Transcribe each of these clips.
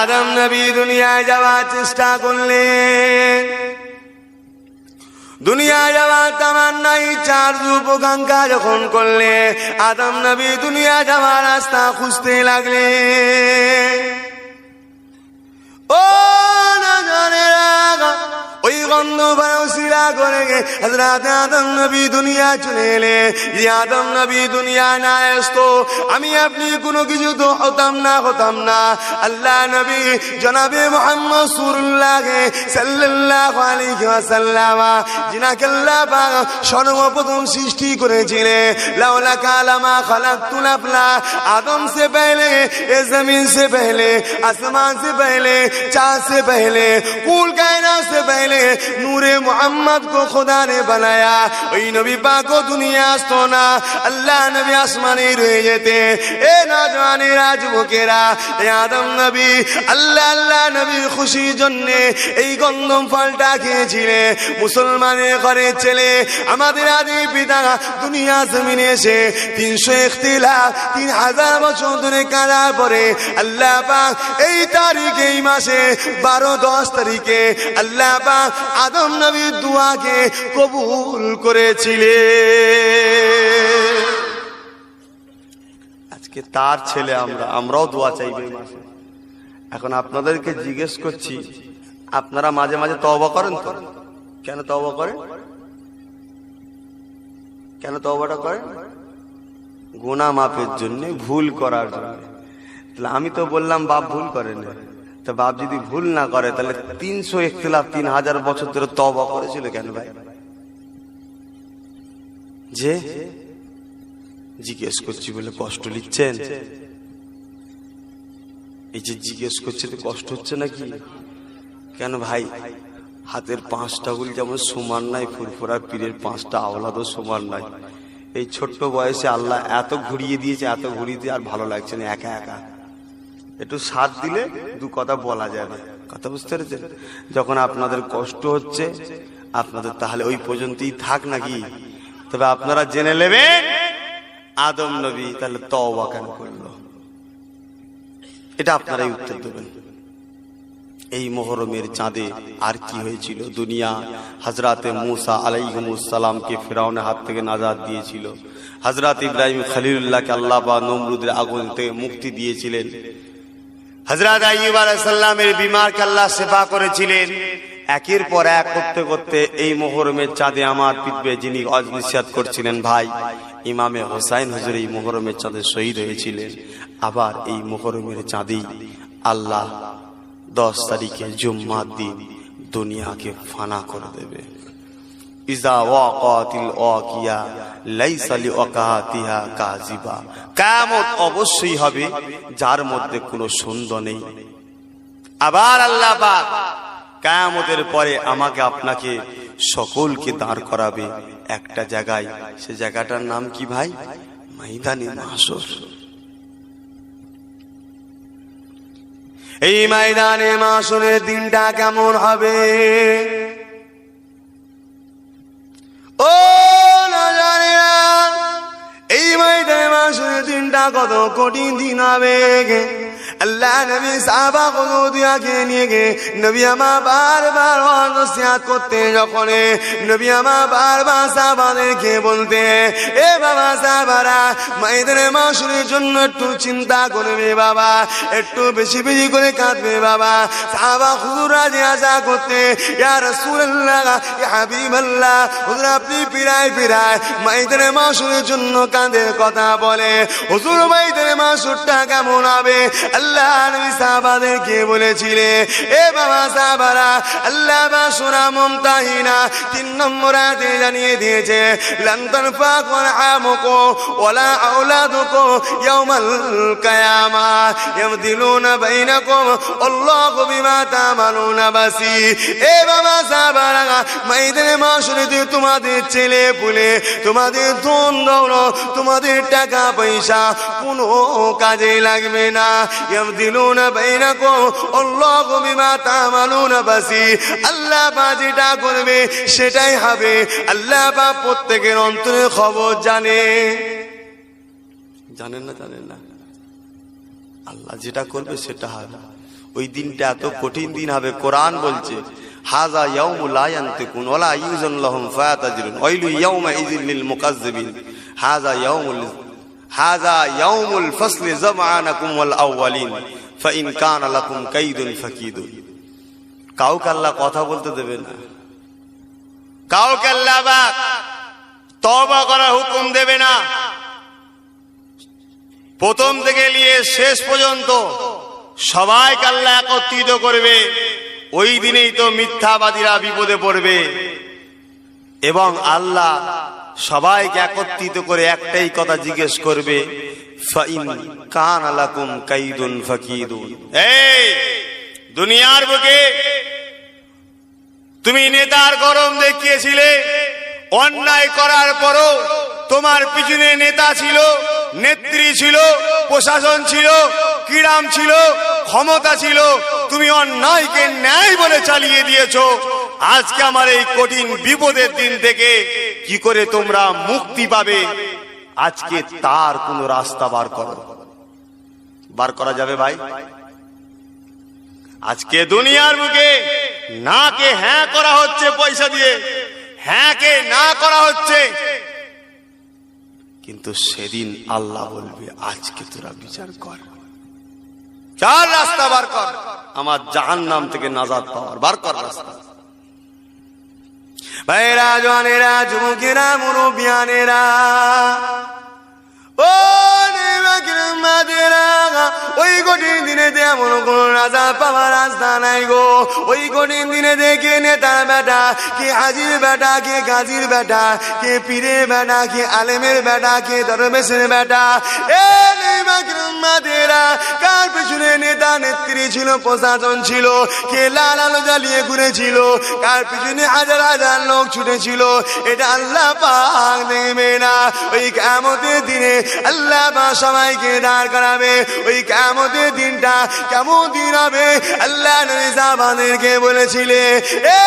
আদম নবী দুনিয়ায় যাওয়ার চেষ্টা করলেন। দুনিয়ায় যাওয়ার তামান্না ইচ্ছা রূপকাঙ্ক্ষা যখন করলে আদম নবী দুনিয়া যাওয়ার রাস্তা খুঁজতে লাগলেন। ও না জানে ওই গন্ধ বায়ুশিলা করে হযরত আদম নবী দুনিয়া চলে এলে। যে আদম নবী দুনিয়া না আসতো আমি আপনি কোনো কিছু তো হতাম না। আল্লাহ নবী জনাবে মুহাম্মদ রাসূলুল্লাহ সাল্লাল্লাহু আলাইহি ওয়াসাল্লাম যিনাকে আল্লাহ পাক সর্বপ্রথম সৃষ্টি করেছিলেন। লাউলা কালামা খালাকতুল আফলা आदम से पहले ये जमीन से पहले आसमान से पहले चाँद से पहले कुल कायनात से पहले नूरे मोहम्मद को खुदा ने बनाया। वही नबी पाक को दुनिया आस्तो ना अल्लाह नबी आसमानी रह जेते। ए नौजवानी राजबुकेरा आदम नबी अल्लाह नबी खुशी जन्ने এই গন্ধম ফলটা খেয়েছিলে। মুসলমানের ঘরে ছেলে আমাদের আদি পিতা দুনিয়া জমিনে এসে 300 বছর ধরে কাঁদার পরে আল্লাহ পাক এই তারিখে এই মাসে 12-10 তারিখে আল্লাহ পাক আদম নবীর দোয়াকে কবুল করেছিলেন। আজকে তার ছেলে আমরাও দোয়া চাইবে এই মাসে। এখন আপনাদেরকে জিজ্ঞেস করছি আপনারা মাঝে মাঝে তওবা করেন তো? কেন তওবা করেন? কেন তওবাটা করেন? গুনাহ মাফের জন্য, ভুল করার জন্য। তাহলে আমি তো বললাম বাপ ভুল করে না, তো বাপ যদি ভুল না করে তাহলে 300 বছর ধরে তওবা করেছিল কেন ভাই? যে জিজ্ঞেস করছি বলে কষ্ট লিখছেন? এই যে জিজ্ঞেস করছে তো কষ্ট হচ্ছে নাকি? কেন ভাই? হাতের 5টা আঙ্গুল যেমন সমান নাই, ফুরফুরা পীরের 5টা আওলাদও সমান নাই। এই ছোট্ট বয়সে আল্লাহ এত ঘুরিয়ে দিয়েছে, এত ঘুরিয়ে দিয়ে আর ভালো লাগছে না একা একা। একটু সাথ দিলে 2 কথা বলা যাবে। কথা বুঝতে পেরেছেন? যখন আপনাদের কষ্ট হচ্ছে আপনাদের তাহলে ওই পর্যন্তই থাক নাকি? তবে আপনারা জেনে নেবেন আদম নবী তাহলে তওবা কেন করলো, এটা আপনারাই উত্তর দেবেন। এই মুহররমের চাঁদে আর কি হয়েছিল? দুনিয়া হযরতে মূসা আলাইহিস সালামকে ফিরাউনের হাত থেকে নাজাত দিয়েছিল। হযরত ইব্রাহিম খলিলুল্লাহকে আল্লাহ পাক নমরুদের আগুন থেকে মুক্তি দিয়েছিলেন। হযরত আইয়ুব আলাইহিস সালামের বিমারকে আল্লাহ শিফা করেছিলেন। একের পর এক করতে করতে এই মুহররমের চাঁদে আমার পিতবে যিনি ওয়াজ নসিহত করছিলেন ভাই ইমামে হোসাইন হুজুর এই মুহররমের চাঁদে শহীদ হয়েছিলেন। আবার এই মুহররমের চাঁদেই আল্লাহ 10 তারিখে জুম্মার দিন দুনিয়াকে ফানা করে দেবে। ইজা ওয়াকাতিল ওয়াকিয়া লাইসা লিওয়াকাতিহা কাযিবা। কিয়ামত অবশ্যই হবে যার মধ্যে কোনো সন্দেহ নেই। আবার আল্লাহ পাক কিয়ামতের পরে আমাকে আপনাকে সকলকে দাঁড় করাবে একটা জায়গায়। সে জায়গাটার নাম কি ভাই? ময়দানে মাহশর। এই ময়দানে মাহশরের দিনটা কেমন হবে? ও না জানি না এই ময়দানে মাহশরের দিনটা কত কঠিন দিন হবে। अल्लाह नबी साहबा को दिया के लिए गे नबी अमा बार बार नसीहत करते যখন নবী আমা বারবার সাহাবাদেরকে বলতে এ বাবা সাহাবারা ময়দানে মাহশরের জন্য একটু চিন্তা করবে বাবা, একটু বেশি বেশি করে কাঁদবে বাবা। সাহাবা হুজুররা জিজ্ঞাসা করতে ইয়া রাসূলুল্লাহ ইয়া হাবিবাল্লাহ হুজুর আপনি পিরায় পিরায় ময়দানে মাহশরের জন্য কাঁদের কথা বলে, হুজুর ময়দানে মাহশরটা কেমন হবে? আল্লাহ নবী সাহাবাদেরকে বলেছিলেন এ বাবা সাহাবারা আল্লাহ বা সূরা মুমতাহিনা 3 নম্বর আয়াতে জানিয়ে দিয়েছে লান তানফাকুম আরহামুকুম ওয়ালা আওলাদুকুম ইয়াওমাল কিয়ামা ইয়ামদিলুনা বাইনাকুম আল্লাহু বিমা তা'মালুনা বাসীর। এ বাবা সাহাবারা ময়দানে মাহশরে তোমাদের ছেলে পুলে, তোমাদের ধন দৌলত, তোমাদের টাকা পয়সা কোনো কাজে লাগবে না। ইয়ামদিলুনা বাইনাকুম আল্লাহু বিমা তা'মালুনা বাসীর। আল্লাহ পাক যেটা করবে সেটাই হবে। আল্লাহ পাক প্রত্যেকের অন্তরের খবর জানে। জানেন না? জানেন না? আল্লাহ যেটা করবে সেটা হবে। ওই দিনটা এত কঠিন দিন হবে। কোরআন বলছে হাযা ইয়াউমুল লা ইয়ানতিকুন ওয়ালা ইউযান লাহুম ফায়াতাজরুন ওয়াইলু ইয়াউমাইযিল লিল মুকাজ্জিবিন হাযা ইয়াউমুল ফাসলি জামআনাকুম ওয়াল আউয়ালিন ফাইন কানা লাকুম কাইদুন ফাকিদুন। কাউকে আল্লাহ কথা বলতে দেবে না, কাউকে আল্লাহ পাক তওবা করার হুকুম দেবে না। প্রথম থেকে নিয়ে শেষ পর্যন্ত সবাইকে আল্লাহ একত্রিত করবে। ওই দিনেই তো মিথ্যাবাদীরা বিপদে পড়বে এবং আল্লাহ সবাইকে একত্রিত করে একটাই কথা জিজ্ঞেস করবে, ফাইন কানা লাকুম কাইদুন ফাকিদুন। এই দুনিয়ার বুকে তুমি নেতার গরম দেখিয়েছিলে, অন্যায় করার পরও তোমার পিছনে নেতা ছিল, নেত্রী ছিল, প্রশাসন ছিল, কিরাম ছিল, ক্ষমতা ছিল, তুমি অন্যায়কে ন্যায় বলে চালিয়ে দিয়েছো। আজকে আমার এই কঠিন বিপদের দিন থেকে কি করে তোমরা মুক্তি পাবে, আজকে তার কোন রাস্তা বার করা যাবে ভাই? আজকে দুনিয়ার বুকে না কে হ্যাঁ করা হচ্ছে পয়সা দিয়ে, হ্যাঁ কে না করা হচ্ছে, কিন্তু সেদিন আল্লাহ বলবে আজকে তোরা বিচার কর, চার রাস্তা বার কর আমার জাহান্নাম থেকে নাজাত পাওয়ার, বার কর রাস্তা। ভাইরা, জওয়ানেরা, যুবকেরা, মুরব্বিয়ানেরা, ও ওই কঠিন দিনে এমন কোন রাজা পাওয়ার রাস্তা নাই গো। ওই কঠিন দিনে দেখে নেতার বেটা, কে হাজির বেটা, কে গাজীর বেটা, কে পীরের বেটা, কে আলেমের বেটা, কে দরবেশের বেটা, কার পেছনে নেতা নেত্রী ছিল, প্রশাসন ছিল, কে লাল আলো জ্বালিয়ে ঘুরেছিল, কার পিছনে হাজার হাজার লোক ছুটেছিল, এটা আল্লাহ পাক দেখবে না। ওই কিয়ামতের দিনে আল্লাহ পাক সবাইকে দাঁড় করাবে। ওই কিয়ামতের দিনটা কেমন দিন হবে আল্লাহ নবী সাহাবাদেরকে বলেছিলে, এ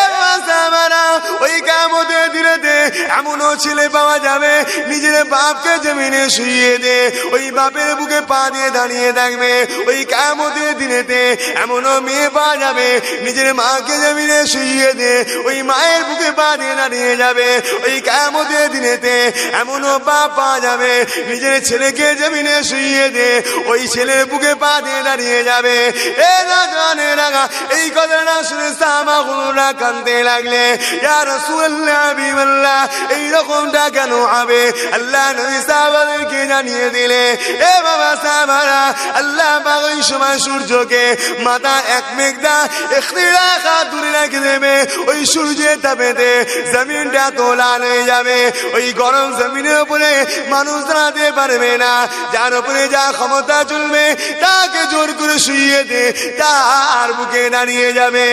সাহাবারা, ওই কিয়ামতের দিনেতে এমনও ছেলে পাওয়া যাবে নিজের বাপকে জমিনে শুইয়ে দে, ওই বাপের বুকে পা দিয়ে দাঁড়িয়ে থাকবে। ওই কিয়ামতের দিনেতে এমনও মেয়ে পাওয়া যাবে নিজের মাকে জমিনে শুইয়ে দে, ওই মায়ের বুকে পা দিয়ে দাঁড়িয়ে যাবে। ওই কিয়ামতের দিনেতে এমনও বাপ পাওয়া যাবে নিজের ছেলেকে জমিনে শুইয়ে দে, ওই ছেলের বুকে পা দিয়ে দাঁড়িয়ে যাবে। এ রাজানেরা, এই কথাটা শুনে সাহাবারা কাঁদতে লাগলে, ইয়া রাসূলুল্লাহ, হাবিবাল্লাহ, এই রকমটা কেন হবে? আল্লাহ নবী সাহাবাদেরকে জানিয়ে দিলে, এ বাবা সাহাবারা, আল্লাহ পাক ওই সময় সূর্যকে মাথা এক মেঘদা ইখতিরাখা দূরে রেখে দেবে। ওই সূর্যের তাপেতে জমিনটা তো লাল হয়ে যাবে। ওই গরম জমিনের উপরে মানুষ দাঁড়াতে পারবে না, যার উপরে যা ক্ষমতা চলবে তাকে জোর করে শুইয়ে দে, তার বুকে দাঁড়িয়ে যাবে।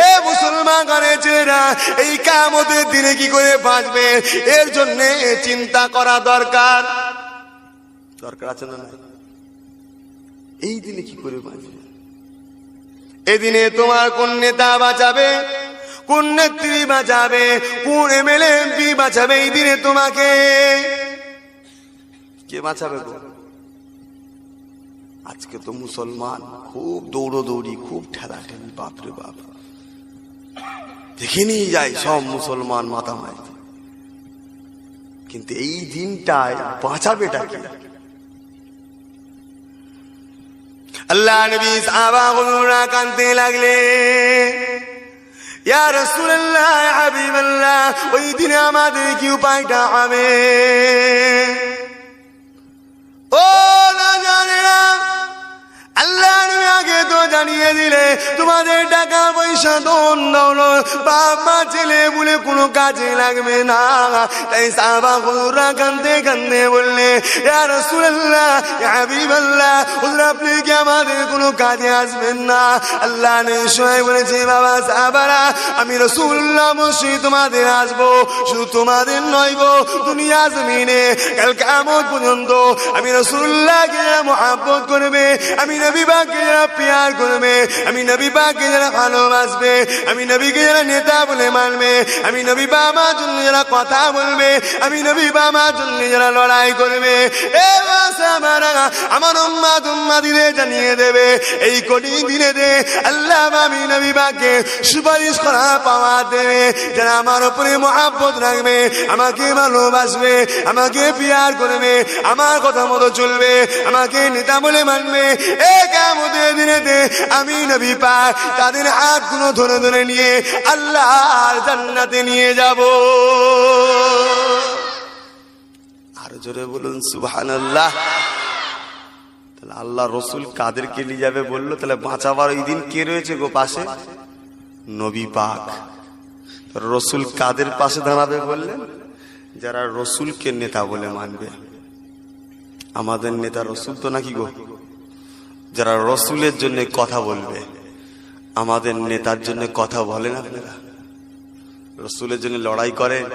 এ মুসলমান ঘরের ছেলেরা, এই কিয়ামতের দিনে কি করে বাঁচবে এর জন্য চিন্তা করা দরকার আছে না? এই দিনে কি করে বাঁচবে? এদিনে তোমার কোন নেতা বাঁচাবে, কোন নেত্রী বাঁচাবে, কোন এমএলএ এমপি বাঁচাবে? এই দিনে তোমাকে কে বাঁচাবে? আজকে তো মুসলমান খুব দৌড়দৌড়ি, খুব ঠেলাঠেলি, বাপরে বাপ, দেখে নিয়ে যায় সব মুসলমান মাতামাই, কিন্তু এই দিনটায় বাঁচাবেটা কি? আল্লাহ নবী সাহাবারা কাঁদতে লাগলে, ইয়া রাসূলুল্লাহ, হাবিবাল্লাহ, ওই দিনে আমাদের কি উপায়টা হবে? ও না জানে না, আল্লাহ নবী আগে তো জানিয়ে দিলে তোমাদের টাকা পয়সা ধন দৌলত বাপ মা ছেলে বলে কোনো কাজে লাগবে না। তাই সাহাবারা কাঁদতে কাঁদতে বললে, ইয়া রাসূলুল্লাহ, ইয়া হাবিবাল্লাহ, হুজুর আপনি কি আমাদের কোনো কাজে আসবেন না? আল্লাহ নবী সবাই বলেছে, বাবা সাহাবারা, আমি রাসূলুল্লাহ অবশ্যই তোমাদের আসবো, শুধু তোমাদের নয় গো, দুনিয়া জমিনে কাল কিয়ামত পর্যন্ত আমি রাসূলুল্লাহকে যারা মহব্বত করবে, আমি নবী পাককে যারা প্যার করবে, আমি নবী পাককে যারা ভালোবাসবে, ভালোবাসবে, আমি নবীকে যারা নেতা বলে মানবে, আমি নবী বাবার জন্য যারা কথা বলবে, আমি নবী বাবার জন্য যারা লড়াই করবে, আমার উম্মাত উম্মাতিদের জানিয়ে দেবে এই কঠিন দিনে দে আল্লাহ আমি নবী বাকে সুপারিশ করা পাওয়া দেবে, যারা আমার উপরে মহব্বত রাখবে, আমাকে ভালোবাসবে, আমাকে পিয়ার করবে, আমার কথা মতো চলবে, আমাকে নেতা বলে মানবে, এই কিয়ামতের দিনেতে আমি নবী পাক তাদের হাতগুলো ধরে ধরে নিয়ে আল্লাহর জান্নাতে নিয়ে যাব। আর জোরে বলুন সুবহানাল্লাহ। তাহলে আল্লাহ রসুল কাদেরকে নিয়ে যাবে বললো, তাহলে বাঁচাবার ওই দিন কে রয়েছে গো পাশে? নবী পাক। রসুল কাদের পাশে দাঁড়াবে বললেন? যারা রসুলকে নেতা বলে মানবে। আমাদের নেতা রসুল তো নাকি গো? যারা রসুলের জন্য কথা বলবে। আমাদের নেতার জন্য কথা বলেন আপনারা? রসুলের জন্য লড়াই করেন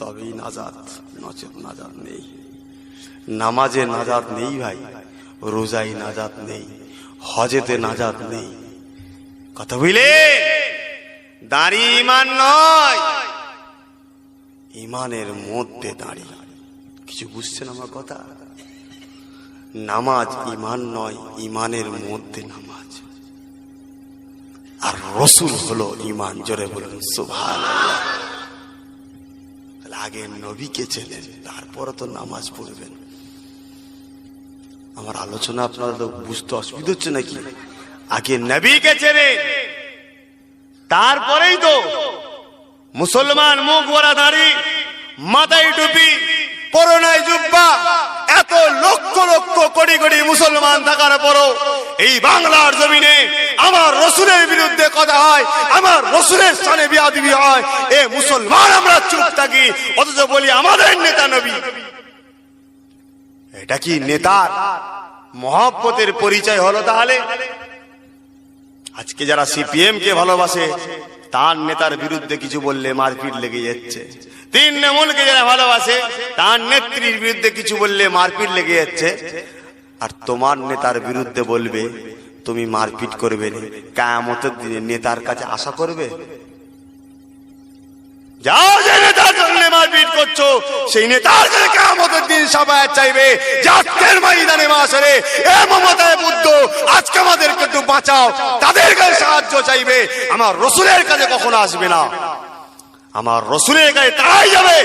তবেই নাজাত, নচেত নাজাত নেই। নামাজে নাজাত নেই ভাই, রোজাই নাজাত নেই, হজেতে নাজাত নেই। কথা বুঝলে? দাঁড়ি ইমান নয়, ইমানের মধ্যে দাঁড়ি। কিছু বুঝছেন আমার কথা? নামাজ ইমান নয়, ইমানের মধ্যে নামাজ। আর রসুল হলো ইমান। জোরে বলুন সুবহানাল্লাহ। আগে নবীকে চেনেন, তারপরে তো নামাজ পড়বেন। আমার আলোচনা আপনারা তো বুঝতে অসুবিধা হচ্ছে নাকি? আগে নবীকে চেনেন, তারপরেই তো মুসলমান। মুখ ভরা দাড়ি, মাথায় টুপি, পরনায় জুব্বা, এত লক্ষ লক্ষ কোটি কোটি মুসলমান থাকার পরও এই বাংলার জমিনে আমার রসুলের বিরুদ্ধে কথা হয়, আমার রসুলের সামনে বিয়াদবি হয়। এ মুসলমান আমরা চুপ থাকি, অথচ বলি আমাদের নেতা নবী। এটা কি নেতার মহব্বতের পরিচয় হলো? তাহলে আজকে যারা সিপিএম কে ভালোবাসে, তার নেতার বিরুদ্ধে কিছু বললে মারপিট লেগে যাচ্ছে। তৃণমূলকে যারা ভালোবাসে, তার নেত্রীর বিরুদ্ধে কিছু বললে মারপিট লেগে যাচ্ছে। আর তোমার নেতার বিরুদ্ধে বলবে, তুমি মারপিট করবে না, কিয়ামতের দিনে নেতার কাছে আশা করবে? যাও, যে নেতার জন্য মারপিট করছো, সেই নেতার কাছে কিয়ামতের দিন সবাই চাইবে জাতের ময়দানে মাসরে, এ মমতায় বুদ্ধ আজকে আমাদেরকে একটু বাঁচাও, তাদের কাছে সাহায্য চাইবে। আমার রসুলের কাছে কখনো আসবে না। আমার রসুলের কাছে তারাই যাবে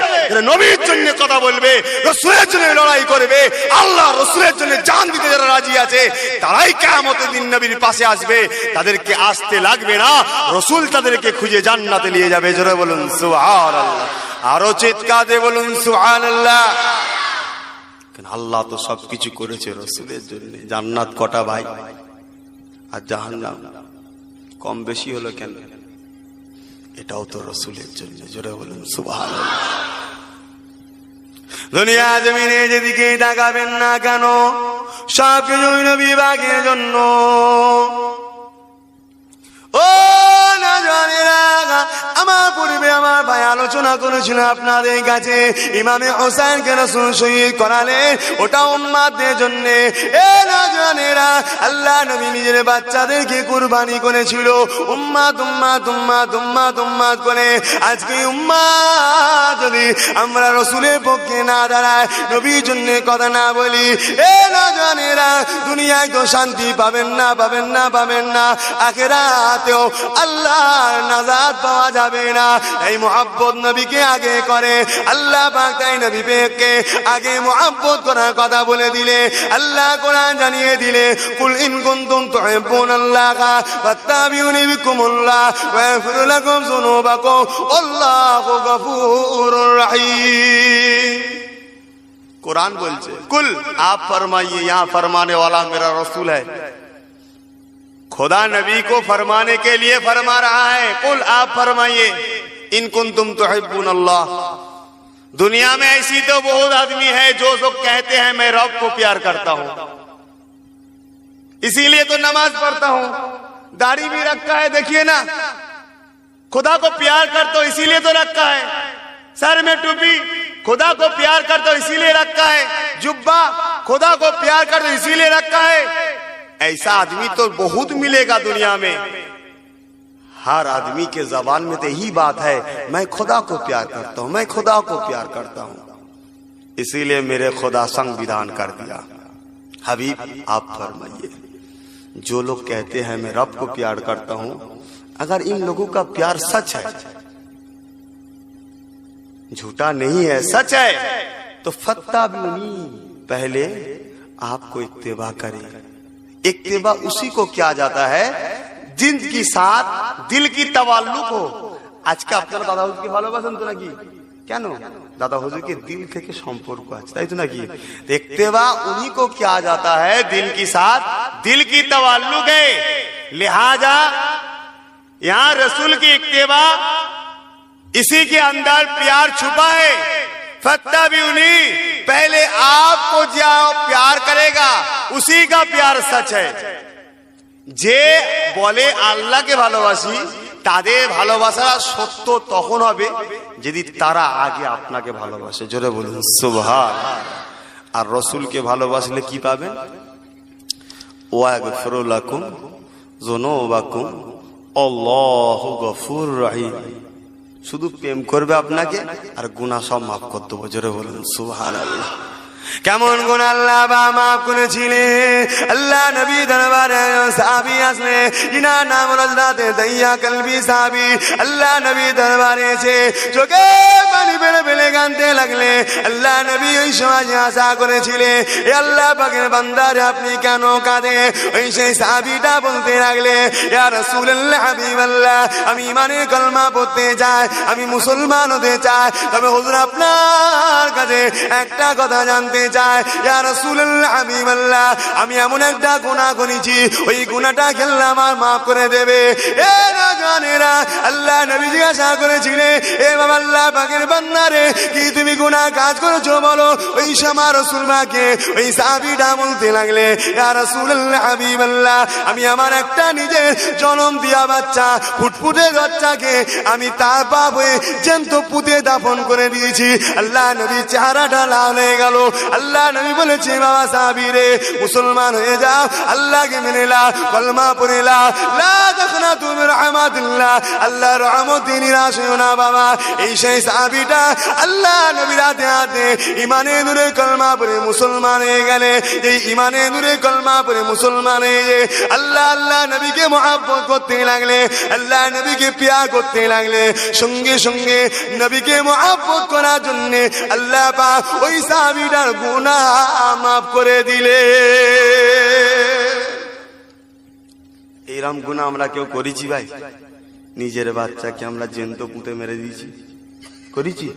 নবীর জন্য কথা বলবে, রসুলের জন্য লড়াই করবে, আল্লাহ রসুলের জন্য জান দিতে যারা রাজি আছে, তারাই কিয়ামতের দিন নবীর পাশে আসবে। তাদেরকে আসতে লাগবে না, রসুল তাদেরকে খুঁজে জান্নাতে নিয়ে যাবে। জোরে বলুন সুবহানাল্লাহ। আরো চিৎকার দিয়ে বলুন সুবহানাল্লাহ। আল্লাহ তো সবকিছু করেছে রসুলের জন্য। জান্নাত কটা ভাই, আর জাহান্নাম কম বেশি হলো কেন? এটাও তো রসুলের জন্য। জোরে বলুন সুবহানাল্লাহ। দুনিয়া জমিনে যেদিকে তাকাবেন না কেন, সব কিছু নবী পাকের জন্য। ও না জানেরা, আমার পূর্বে আমার ভাই আলোচনা করেছিল আপনাদের কাছে, ইমামে হোসেনকে রাসূল শহীদ করালেন, ওটা উম্মাদের জন্য। এ না জানেরা, আল্লাহ নবী নিজের বাচ্চাদেরকে কুরবানি করেছিল উম্মাত উম্মাত উম্মাত উম্মাত উম্মাত করে। আজকে উম্মাত যদি আমরা রসুলের পক্ষে না দাঁড়ায়, নবীর জন্য কথা না বলি, এ না জানেরা, দুনিয়ায় তো শান্তি পাবেন না, পাবেন না, পাবেন না। আখিরাতেও আল্লাহর নাজাত পাওয়া যাবে না। এই মুহাব্বত নবীকে আগে করে আল্লাহ পাক, তাই নবী পাককে আগে মুহাব্বত করার কথা বলে দিলে আল্লাহ কোরআন জানিয়ে দিলে, কুল ইন কুনতুম তুহিব্বুনাল্লাহা ফাত্তাবিউনি বিকুমুল্লাহ ওয়া ইয়াগফির লাকুম যুনুবাকুম আল্লাহু গফুরুর রহিম। कुरान बोलছে कुल आप फरमाइए, यहाँ फरमाने वाला मेरा रसूल है। खुदा नबी को फरमाने के लिए फरमा रहा है, कुल आप फरमाइए इन कुंतुम तुहिब्बुनल्लाह। दुनिया में ऐसी तो बहुत आदमी है जो लोग कहते हैं मैं रब को प्यार करता हूं, इसीलिए तो नमाज पढ़ता हूं, दाढ़ी भी रखा है, देखिए ना, खुदा को प्यार करता हूं इसीलिए तो रखा है, सर में टोपी खुदा को प्यार करता हूं इसीलिए रखा है, जुब्बा खुदा को प्यार करता हूं इसीलिए रखा है। ऐसा आदमी तो बहुत मिलेगा दुनिया में। हर आदमी के जबान में तो यही बात है, मैं खुदा को प्यार करता हूं, मैं खुदा को प्यार करता हूं। इसीलिए मेरे खुदा संविधान कर दिया। हबीब आप फरमाइए, जो लोग कहते हैं मैं रब को प्यार करता हूं, अगर इन लोगों का प्यार सच है, झूठा नहीं है, सच है, तो फत्ताबिनी, पहले आपको इत्तेबा करें। इत्तेबा उसी को किया जाता है जिनके साथ दिल की तवाल्लुक हो। আজকে আপনারা দাদা হুজুরকে ভালোবাসেন তো নাকি? কেন? दादा हुजूर के दिल থেকে সম্পর্ক আছে, তাই তো নাকি? इत्तेबा उन्हीं को किया जाता है दिल के साथ दिल की तवाल्लुक है। लिहाजा यहाँ रसूल की इत्तेबा, इसी के अंदर प्यार छुपा है। फत्ताबिनी, पहले आपको जो प्यार करेगा उसी का प्यार सच है। যে বলে আল্লাহকে ভালোবাসি, তাদের ভালোবাসা সত্য তখন হবে যদি তারা আগে আপনাকে ভালোবাসে। জোরে বলুন সুবহান। আর রসুলকে ভালোবাসলে কি পাবেন? ওয়াগফিরু লাকুম যুনুবাকুম আল্লাহু গফুর রহিম। শুধু প্রেম করবে আপনাকে আর গুনাহ সব মাফ করে দেবো। জোরে বলুন সুবহানাল্লাহ। কেমন গুণ আল্লাহ বা মাফ করেছিলেন। আল্লাহ নবী দরবারে সাহাবী আসলে, ইনার নাম হযরত দাইয়া কলবি সাহাবী। আল্লাহ নবী দরবারে এসে চোখে পানি ফেলে ফেলে কাঁদতে লাগলে। আল্লাহ নবী ওই সময় আশা করেছিলেন, এ আল্লাহ পাকের বান্দারে আপনি কেন কাঁদে? ওই সেই সাহাবীটা বলতে লাগলে, ইয়া রাসূলুল্লাহ হাবিবাল্লাহ, আমি ইমানের কলমা পড়তে চাই, আমি মুসলমান হতে চাই, তবে হুজুর আপনার কাছে একটা কথা জানতে চাই, ইয়া রাসূলুল্লাহ হাবিবাল্লাহ, আমি এমন একটা গুনাহ করেছি, ওই গুনাহটা আল্লাহ আমার maaf করে দেবে। এ নওজওয়ানেরা, আল্লাহ নবী জিজ্ঞাসা করেছিলেন, এ বাবা আল্লাহ পাকের বান্দারে, কি তুমি গুনাহ কাজ করেছো বলো? ওই সময় রাসূল পাকে ওই সাহাবীটা বলতে লাগলে, ইয়া রাসূলুল্লাহ হাবিবাল্লাহ, আমি আমার একটা নিজের জন্ম দিয়া বাচ্চা, ফুটফুটে বাচ্চাকে আমি তার পাপ হয়ে জ্যান্ত পুঁতে দাফন করে দিয়েছি। আল্লাহ নবীর চেহারাটা লাল হয়ে গেল। আল্লাহ নবী বলেছে, বাবা সাহাবী রে, মুসলমান হয়ে যাও, আল্লাহকে মেনে নাও, কলমা পড়ে নাও, লা তাখনাতু মির রাহমাতিল্লাহ, আল্লাহর রহমতে নিরাশ হইও না বাবা। এই সেই সাহাবীটা আল্লাহ নবীর হাতে হাতে ইমানে নূরে কলমা পড়ে মুসলমান হয়ে গেলে। এই ইমানে নূরে কলমা পড়ে মুসলমান হয়ে আল্লাহ নবীকে মহব্বত করতে লাগলে, আল্লাহ নবীকে প্যার করতে লাগলে। সঙ্গে সঙ্গে নবীকে মহব্বত করার জন্য আল্লাহ পাক ওই সাহাবীটার গুনাহ মাফ করে দিলে। এরকম গুনাহ আমরা কেউ করেছি ভাই? নিজের বাচ্চাকে আমরা জ্যান্ত পুঁতে মেরে দিয়েছি, করেছি?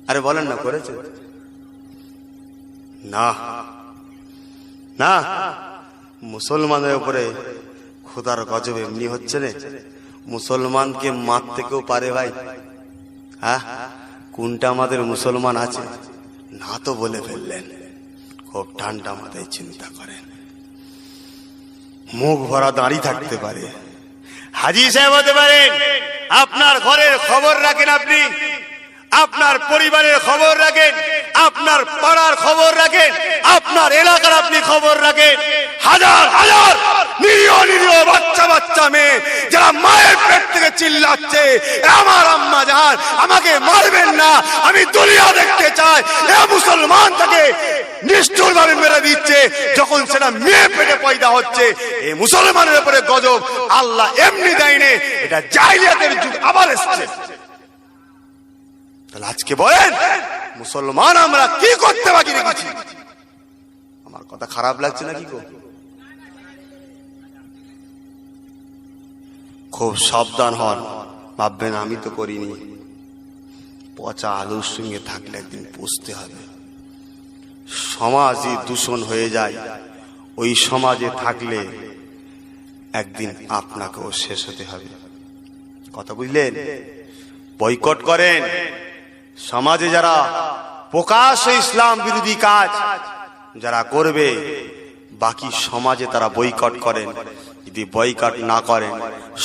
আরে বলেন না, করেছে? না না, মুসলমানের উপরে খোদার গজব এমনি হচ্ছে না, মুসলমানকে মারতে কেউ পারে ভাই? হ্যাঁ, কোনটা আমাদের মুসলমান আছে? না তো বলে ফেললেন। খুব ঠান্ডা মাথায় চিন্তা করেন, মুখ ভরা দাঁড়িয়ে থাকতে পারে, হাজী সাহেব হতে পারেন, আপনার ঘরের খবর রাখেন, আপনি আপনার পরিবারের খবর রাখেন, আপনার পাড়ার খবর রাখেন, আপনার এলাকার আপনি খবর রাখেন। হাজার হাজার নিরীহ নিরীহ বাচ্চা বাচ্চা মেয়ে যারা মায়ের পেট থেকে চিল্লাচ্ছে, আমার আম্মা জান আমাকে মারবেন না, আমি দুনিয়া দেখতে চাই, এ মুসলমান তাকে নিষ্ঠুর ভাবে মেরে দিচ্ছে, যখন সেটা মেয়ে পেটে পয়দা হচ্ছে। এই মুসলমানের উপরে গজব আল্লাহ এমনি দেয়নি, এটা জাহিলিয়াতের যুগ আবার এসেছে। তাহলে আজকে বলেন মুসলমান আমরা কি করতে বাকি রেখেছি? আমার কথা খারাপ লাগছে নাকি গো? খুব সাবধান হন, ভাববেন আমি তো করিনি। পচা আলুর সঙ্গে থাকলে একদিন পুষতে হবে। সমাজই দূষণ হয়ে যায়, ওই সমাজে থাকলে একদিন আপনাকেও শেষ হতে হবে। কথা বুঝলেন? বয়কট করেন। সমাজে যারা প্রকাশ্যে ইসলাম বিরোধী কাজ যারা করবে, বাকি সমাজে তারা বয়কট করেন। যদি বয়কট না করেন,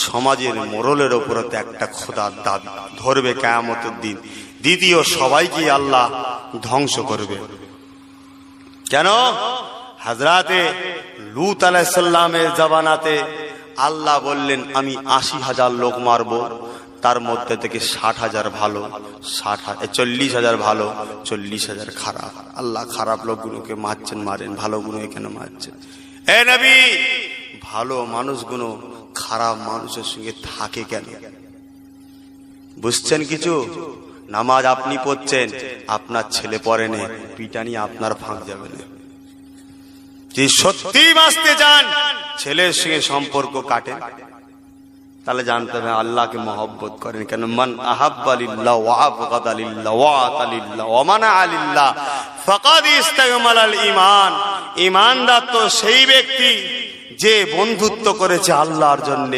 সমাজের মোড়লের উপর একটা খোদার দাবি ধরবে কিয়ামতের দিন। দ্বিতীয়, সবাইকে আল্লাহ ধ্বংস করবে। কেন? হযরতে লূত আলাইহিস সালামের জামানাতে আল্লাহ বললেন আমি 80,000 লোক মারবো, তার মধ্যে থেকে 60,000 ভালো, 40,000 ভালো, 40,000 খারাপ। আল্লাহ খারাপ লোকগুলোকে মারছেন, মারেন, ভালো গুলোকে কেন মারছেন? এ নবী, ভালো মানুষগুলো খারাপ মানুষের সঙ্গে থাকে কেন? বুঝছেন কিছু? নামাজ আপনি পড়ছেন, আপনার ছেলে পড়ে নে, পিটানি আপনার ফাঁক যাবে না। যদি সত্যি বাঁচতে চান, ছেলের সঙ্গে সম্পর্ক কাটেন, তাহলে জানতে হবে আল্লাহকে মহব্বত করেন কেন। মান আহাব্বা লিল্লাহ ওয়া আবগাদা লিল্লাহ ওয়া আতা লিল্লাহ ওয়া মানাআ লিল্লাহ ফাকাদ ইসতাকমালাল ঈমান। ঈমানদার তো সেই ব্যক্তি যে বন্ধুত্ব করেছে আল্লাহর জন্য,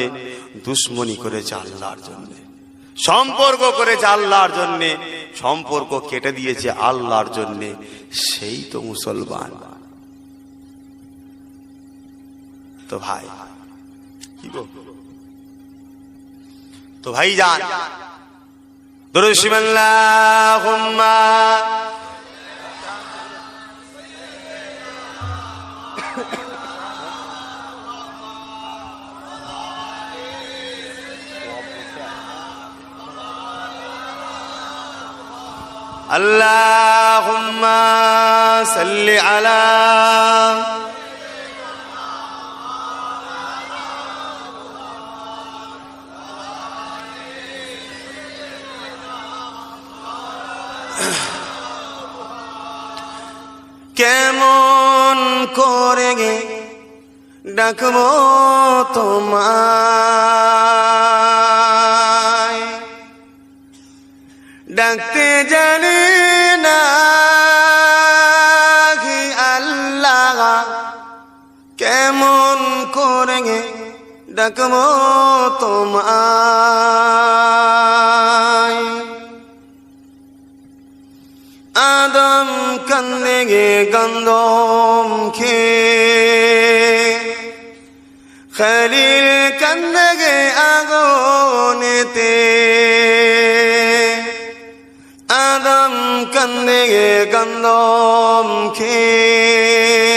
দুশমনি করেছে আল্লাহর জন্য, সম্পর্ক করেছে আল্লাহর জন্য, সম্পর্ক কেটে দিয়েছে আল্লাহর জন্য, সেই তো মুসলমান। তো ভাই কি গো, তো ভাই যান দুরূদ শরীফ আল্লাহুম্মা আল্লাহুম্মা সাল্লি আলা কেমন করে গে ডাকবো তোমায়, ডাকতে জানি না হে আল্লাহ, কেমন করে গে ডাকবো তোমায়। আদম কান্দে গে গন্ধম খেয়ে, খলিল কান্দে গে আগুনেতে, আদম কান্দে গে গন্ধম খেয়ে,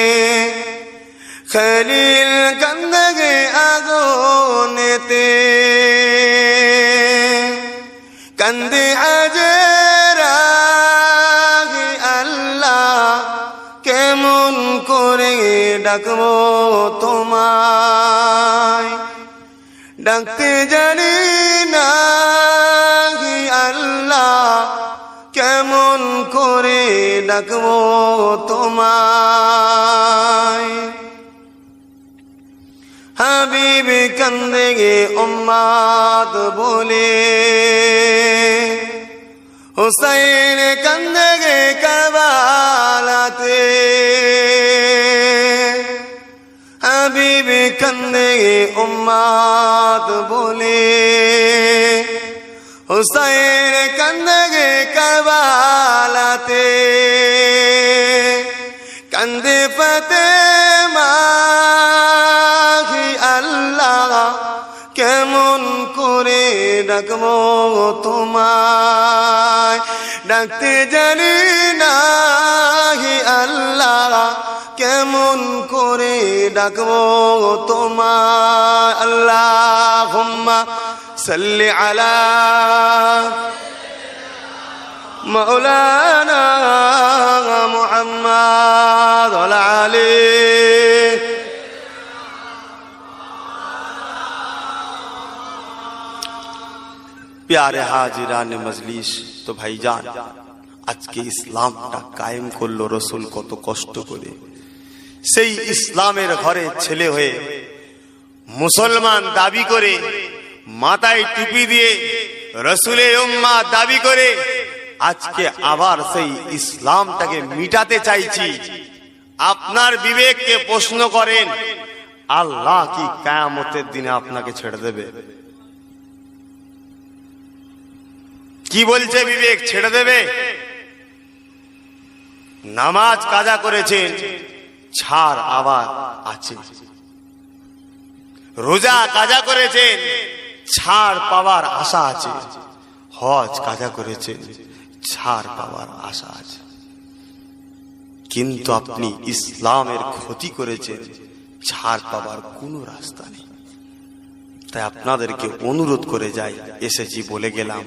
খলিল কান্দে গে আগুনেতে, কান্দে হাজেরা কেমন করে ডাকবো তোমায়, ডাকতে জানি না হে আল্লাহ, কেমন করে ডাকবো তোমায়। হাবিব কান্দে গে উম্মত বলে, হুসাইন কান্দে গে কারবালাতে, হাবিব কান্দে গে উম্মত বলে, হুসাইন কান্দে গে কারবালাতে, কান্দে ফাতেমা হে আল্লাহ, কেমন করে ডাকবো তোমায়, ডাকতে জানি না হে আল্লাহ, কেমন করে ডাকবো তোমায়। আল্লাহুম্মা সাল্লি আলা মাওলানা মুহাম্মদ ওয়া আলা আলিহি। प्यारे हाजिरान मजलिस, तो भाईजान আজকে ইসলামটা কায়েম করলো রসুল কত কষ্ট করে। সেই ইসলামের ঘরে ছেলে হয়ে মুসলমান দাবি করে, মাথায় টুপি দিয়ে রসুলের উম্মাত দাবি করে, আজকে আবার সেই ইসলামটাকে মিটাতে চাইছি। আপনার বিবেককে প্রশ্ন করেন, আল্লাহ কি কিয়ামতের দিনে আপনাকে ছেড়ে দেবে? কি বলছে বিবেক, ছেড়ে দেবে? নামাজ কাজা করেছেন, ছাড় আবার আছে। রোজা কাজা করেছেন, ছাড় পাওয়ার আশা আছে। হজ কাজা করেছেন, ছাড় পাওয়ার আশা আছে। কিন্তু আপনি ইসলামের ক্ষতি করেছেন, ছাড় পাওয়ার কোনো রাস্তা নেই। তাই আপনাদেরকে অনুরোধ করে যাই, এসেছি বলে গেলাম,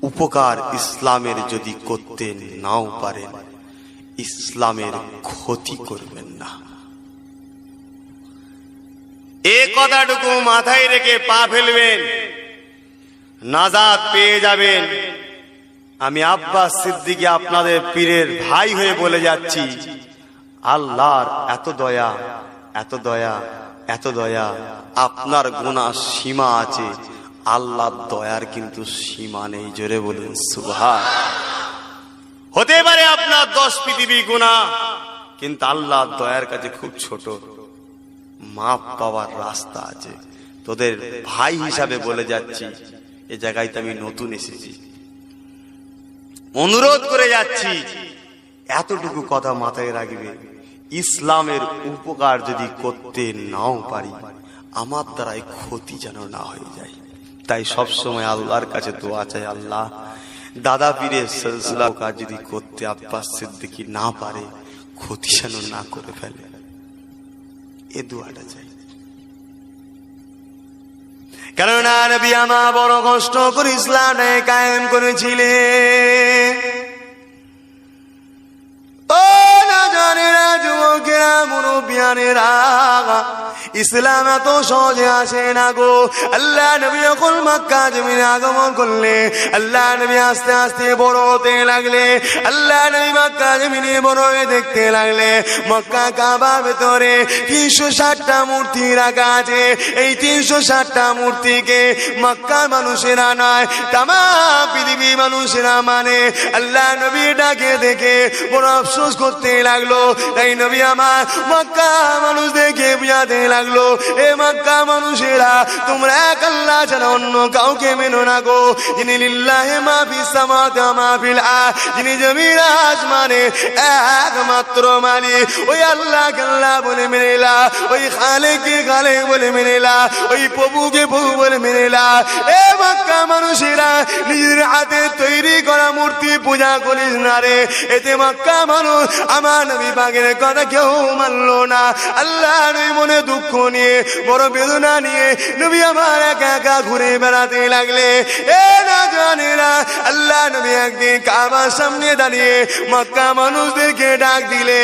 উপকার ইসলামের যদি করতে নাও পারেন, ইসলামের ক্ষতি করবেন না। এ কথাটুকু মাথায় রেখে পা ফেলবেন, নাজাত পেয়ে যাবেন। আমি আব্বাস সিদ্দিকী আপনাদের পীরের ভাই হয়ে বলে যাচ্ছি, আল্লাহর এত দয়া, এত দয়া, এত দয়া। আপনার গুনাহ সীমা আছে, আল্লাহর দয়ার কিন্তু সীমা নেই। জোরে বলুন সুবহান। হতে পারে আপনার 10 পৃথিবী গুনাহ, কিন্তু আল্লাহর দয়ার কাছে খুব ছোট, মাপ পাওয়ার রাস্তা আছে। তোদের ভাই হিসাবে বলে যাচ্ছি, এ জায়গায় তো আমি নতুন এসেছি, অনুরোধ করে যাচ্ছি, এতটুকু কথা মাথায় রাখবে, ইসলামের উপকার যদি করতে নাও পারি, আমার দ্বারাই ক্ষতি যেন না হয়ে যায়। তাই সবসময় আল্লাহর কাছে দোয়া চাই, আল্লাহ দাদা পীরের সিলসিলা কাজ যদি করতে আব্বাস সিদ্দিকী না পারে, ক্ষতি যেন না করে ফেলে, এ দোয়াটা চাই। কেননা নবী আমার বড় কষ্ট করে ইসলামে কায়েম করেছিলেন। ও না জানেরা, যুবকেরা, মুরব্বিয়ানেরা, ইসলাম এত সহজে আসে না গো। আল্লাহ নবী যখন মক্কা জমিনে আগমন করলে, আল্লাহ নবী আস্তে আস্তে বড় হতে লাগলে, আল্লাহ নবী মক্কা জমিনে বড় হয়ে দেখতে লাগলে। মক্কা কাবার ভেতরে 360টা মূর্তি রাখা আছে। এই 360টা মূর্তিকে মক্কার মানুষেরা নয়, তামাম পৃথিবীর মানুষেরা মানে। আল্লাহ নবী ডাকে দেখে বড় আফসোস করতে লাগলো। তাই নবী আমার মক্কা মানুষ দেখে বুঝাতে লাগলো, এ মক্কা মানুষেরা, তোমরা এক আল্লাহ ছাড়া অন্য কাউকে মেনো না গো। যিনি লিল্লাহি মা ফিস সামাওয়াতি ওয়া মা ফিল আরদ, যিনি জমিন আসমানে একমাত্র মালিক, ওই আল্লাহকে আল্লাহ বলে মেনে না, ওই খালেককে খালেক বলে মেনে না, ওই প্রভুকে প্রভু বলে মেনে না। এ মক্কা মানুষেরা, নিজের হাতে তৈরি করা মূর্তি পূজা করিস না রে। এতে মক্কা মানুষ আমার নবী পাকের কথা কেউ মানলো না। আল্লাহ নবী মনে দুঃখ নিয়ে, বড় বেদনা নিয়ে নবী আমার একা একা ঘুরে বেড়াতে লাগলে। এ না জানেরা, আল্লাহ নবী একদিন কাবার সামনে দাঁড়িয়ে মক্কা মানুষদেরকে ডাক দিলে,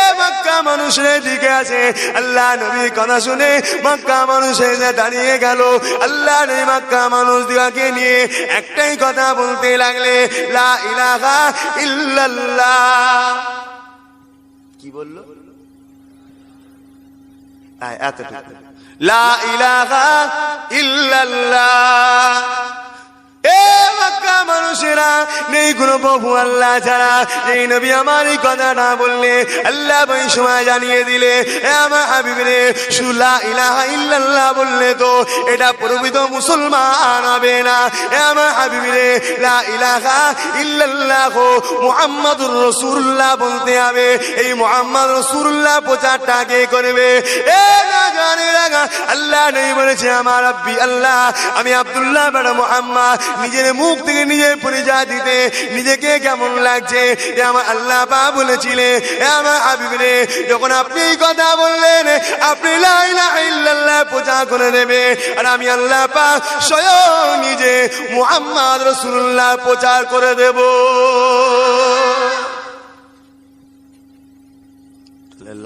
এ মক্কা মানুষের দিকে আছে। আল্লাহ নবীর কথা শুনে মক্কা মানুষ এসে দাঁড়িয়ে গেল। আল্লাহ নবী মক্কা মানুষদেরকে নিয়ে একটাই কথা বলতে লাগলে, লা ইলাহা ইল্লাল্লাহ। কি বললো? এতটুকু, লা ইলাহা ইল্লাল্লাহ। এ মক্কা মানুষেরা, নেই কোনো প্রভু আল্লাহ ছাড়া। এই নবী আমার এই কথাটা বললে, আল্লাহ ওই সময় জানিয়ে দিলে, এ আমার হাবিব রে, শুধু লা ইলাহা ইল্লাল্লাহ বললে তো এটা প্রকৃত মুসলমান হবে না। এ আমার হাবিব রে, লা ইলাহা ইল্লাল্লাহ মুহাম্মাদুর রাসূলুল্লাহ বলতে হবে। এই মুহাম্মদ রাসূলুল্লাহ প্রচারটা কে করবে? এ না জানে রাগা, আল্লাহ নেই বলেছে, আমার রাব্বি আল্লাহ, আমি আব্দুল্লাহ বেটা মুহাম্মদ, নিজের মুখ থেকে নিজের পরিচয় দিতে নিজেকে কেমন লাগছে, এ আমার আল্লাহ পাক বলেছিলেন, এ আমার হাবিব রে, যখন আপনি এই কথা বললেন, আপনি লা ইলাহা ইল্লাল্লাহ প্রচার করে দেবে, আর আমি আল্লাহ পাক স্বয়ং নিজে মুহাম্মদ রাসূলুল্লাহ প্রচার করে দেব।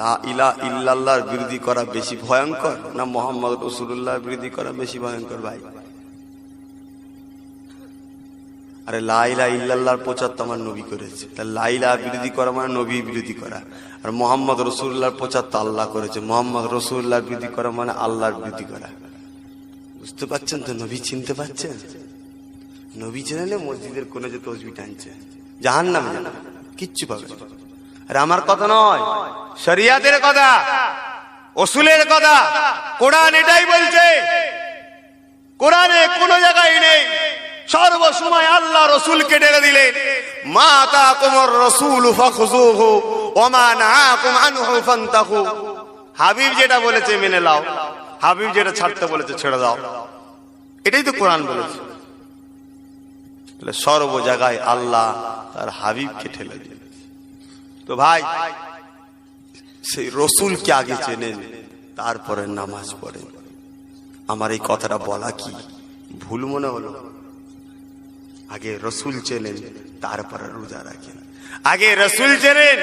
লা ইলাহা ইল্লাল্লাহর বিরোধী করা বেশি ভয়ঙ্কর না মুহাম্মদ রাসূলুল্লাহর বিরোধী করা বেশি ভয়ঙ্কর? ভাই, আরে লা ইলাহা ইল্লাল্লাহর প্রচার তো আমার নবী করেছে, তাহলে লা ইলাহা বিরোধী করা মানে নবী বিরোধী করা। আর মুহাম্মদ রাসূলুল্লাহর প্রচার তো আল্লাহ করেছে, মুহাম্মদ রাসূলুল্লাহর বিরোধী করা মানে আল্লাহর বিরোধী করা। বুঝতে পারছেন তো? নবী চিনতে পারছেন? নবী চেনে মসজিদের কোনে যে তসবিহ টানছে, জাহান্নামে যাবে, কিচ্ছু পাবে না। আর আমার কথা নয়, শরিয়াতের কথা, উসুলের কথা, কোরআন এটাই বলছে। কোরআনে কোন জায়গায় নেই সর্বসময় আল্লাহ রসুলকে ডেকে দিলেন, মা আতাকুমুর রাসূলু ফাখুযুহু ওয়া মা নাহাকুম আনহু ফান্তাহু। হাবিব যেটা বলেছে মেনে নাও, হাবিব যেটা ছাড়তে বলেছে ছেড়ে দাও, এটাই তো কোরআন বলেছে। সর্ব জায়গায় আল্লাহ তার হাবিবকে ঠেলে দিলেন। তো ভাই, সেই রসুলকে আগে চেনেন, তারপরে নামাজ পড়েন। আমার এই কথাটা বলা কি ভুল মনে হলো? আগে রসুল চেনেন, তারপরে রোজা রাখেন। আগে রসুল চেনেন,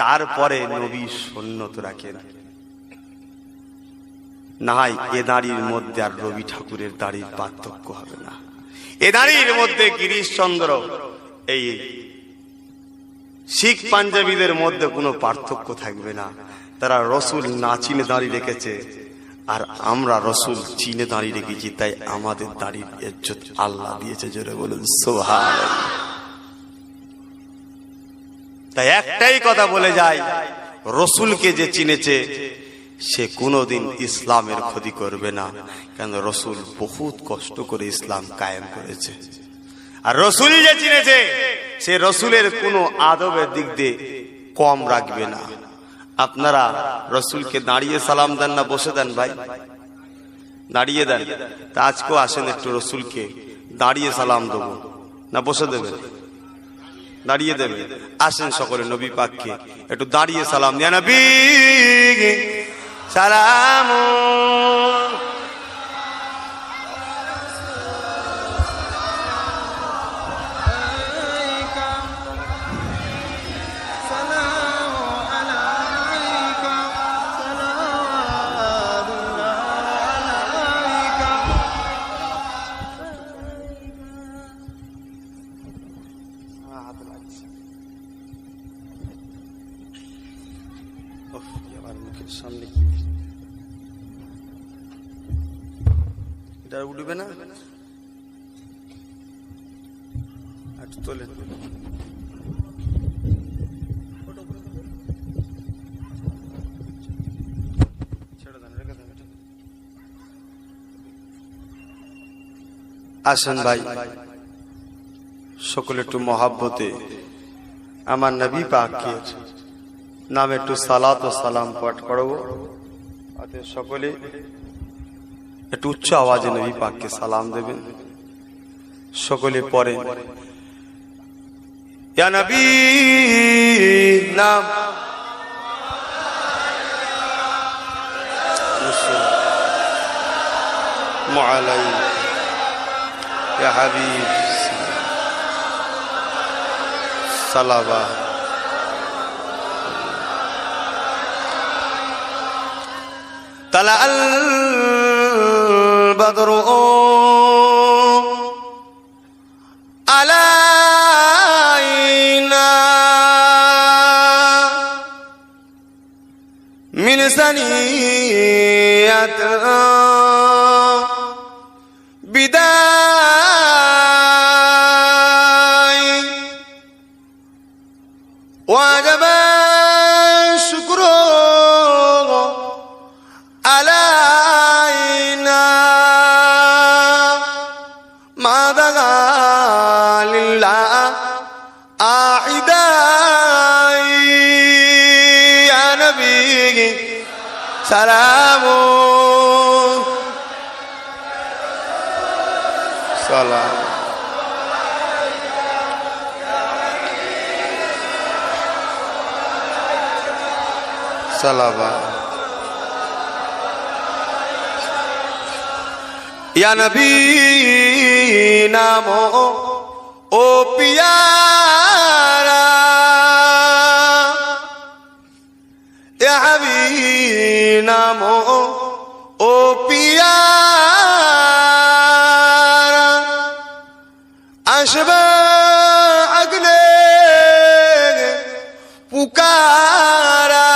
তারপরে নবী সুন্নত রাখেন। নাই এ দাঁড়ির মধ্যে আর রবি ঠাকুরের দাঁড়ির পার্থক্য হবে না। এ দাঁড়ির মধ্যে গিরিশচন্দ্র এই শিখ পাঞ্জাবিদের মধ্যে কোনো পার্থক্য থাকবে না। তারা রসুল না চিনে দাঁড়িয়ে রেখেছে, আর আমরা রসুল চিনে দাঁড়িয়ে রেখেছি, তাই আমাদের দাঁড়ির ইজ্জত আল্লাহ দিয়েছে। জোরে বলুন সুবহানাল্লাহ। তাই একটাই কথা বলে যায়, রসুলকে যে চিনেছে সে কোনোদিন ইসলামের ক্ষতি করবে না, কেন রসুল বহুত কষ্ট করে ইসলাম কায়েম করেছে। আর রসুল যে চিনেছে সে রসুলের কোনো আদবের দিক দিয়ে কম রাখবে না। আপনারা রসুলকে দাঁড়িয়ে সালাম দেন না বসে দেন? ভাই দাঁড়িয়ে দেন। তা আজকেও আসেন, একটু রসুলকে দাঁড়িয়ে সালাম দেবো না বসে দেবেন? দাঁড়িয়ে দেবে। আসেন সকলে নবী পাককে একটু দাঁড়িয়ে সালাম দিয়া নবী সালাম। সামনে এটা উঠবে না, একটু তোলেন। আসেন ভাই সকলে একটু মহাব্বতে আমার নবী পাকের নামে একটু সালাত ও সালাম পাঠ করবো। সকলে একটু উচ্চ আওয়াজে নবী পাককে সালাম দেবেন। সকলে পড়েন ইয়া নবী নাম মুআলাই ইয়া হাবিব সালাবা। طلع البدر علينا من ثنية بداي وجب الشكر علينا ما دعا لله أعداء يا نبي سلام سلام سلام या नबी नामो ओ प्यारा या हबीब नामो ओ प्यारा अशबा अगले पुकारा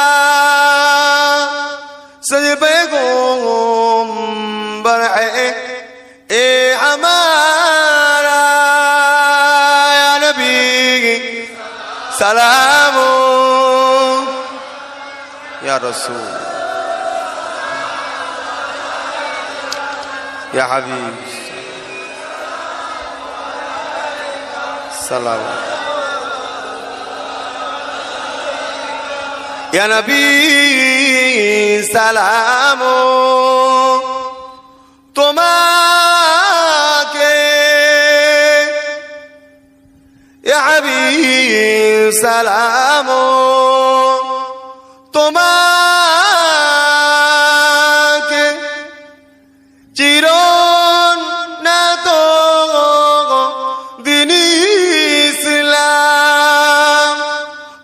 सजबे गोम्बर ए हमारा या नबी सलाम या रसूल या हबीब सलाम या नबी सलाम তোমাকে ইয়া হাবিব সালাম তোমাকে না তো দিন ইসলাম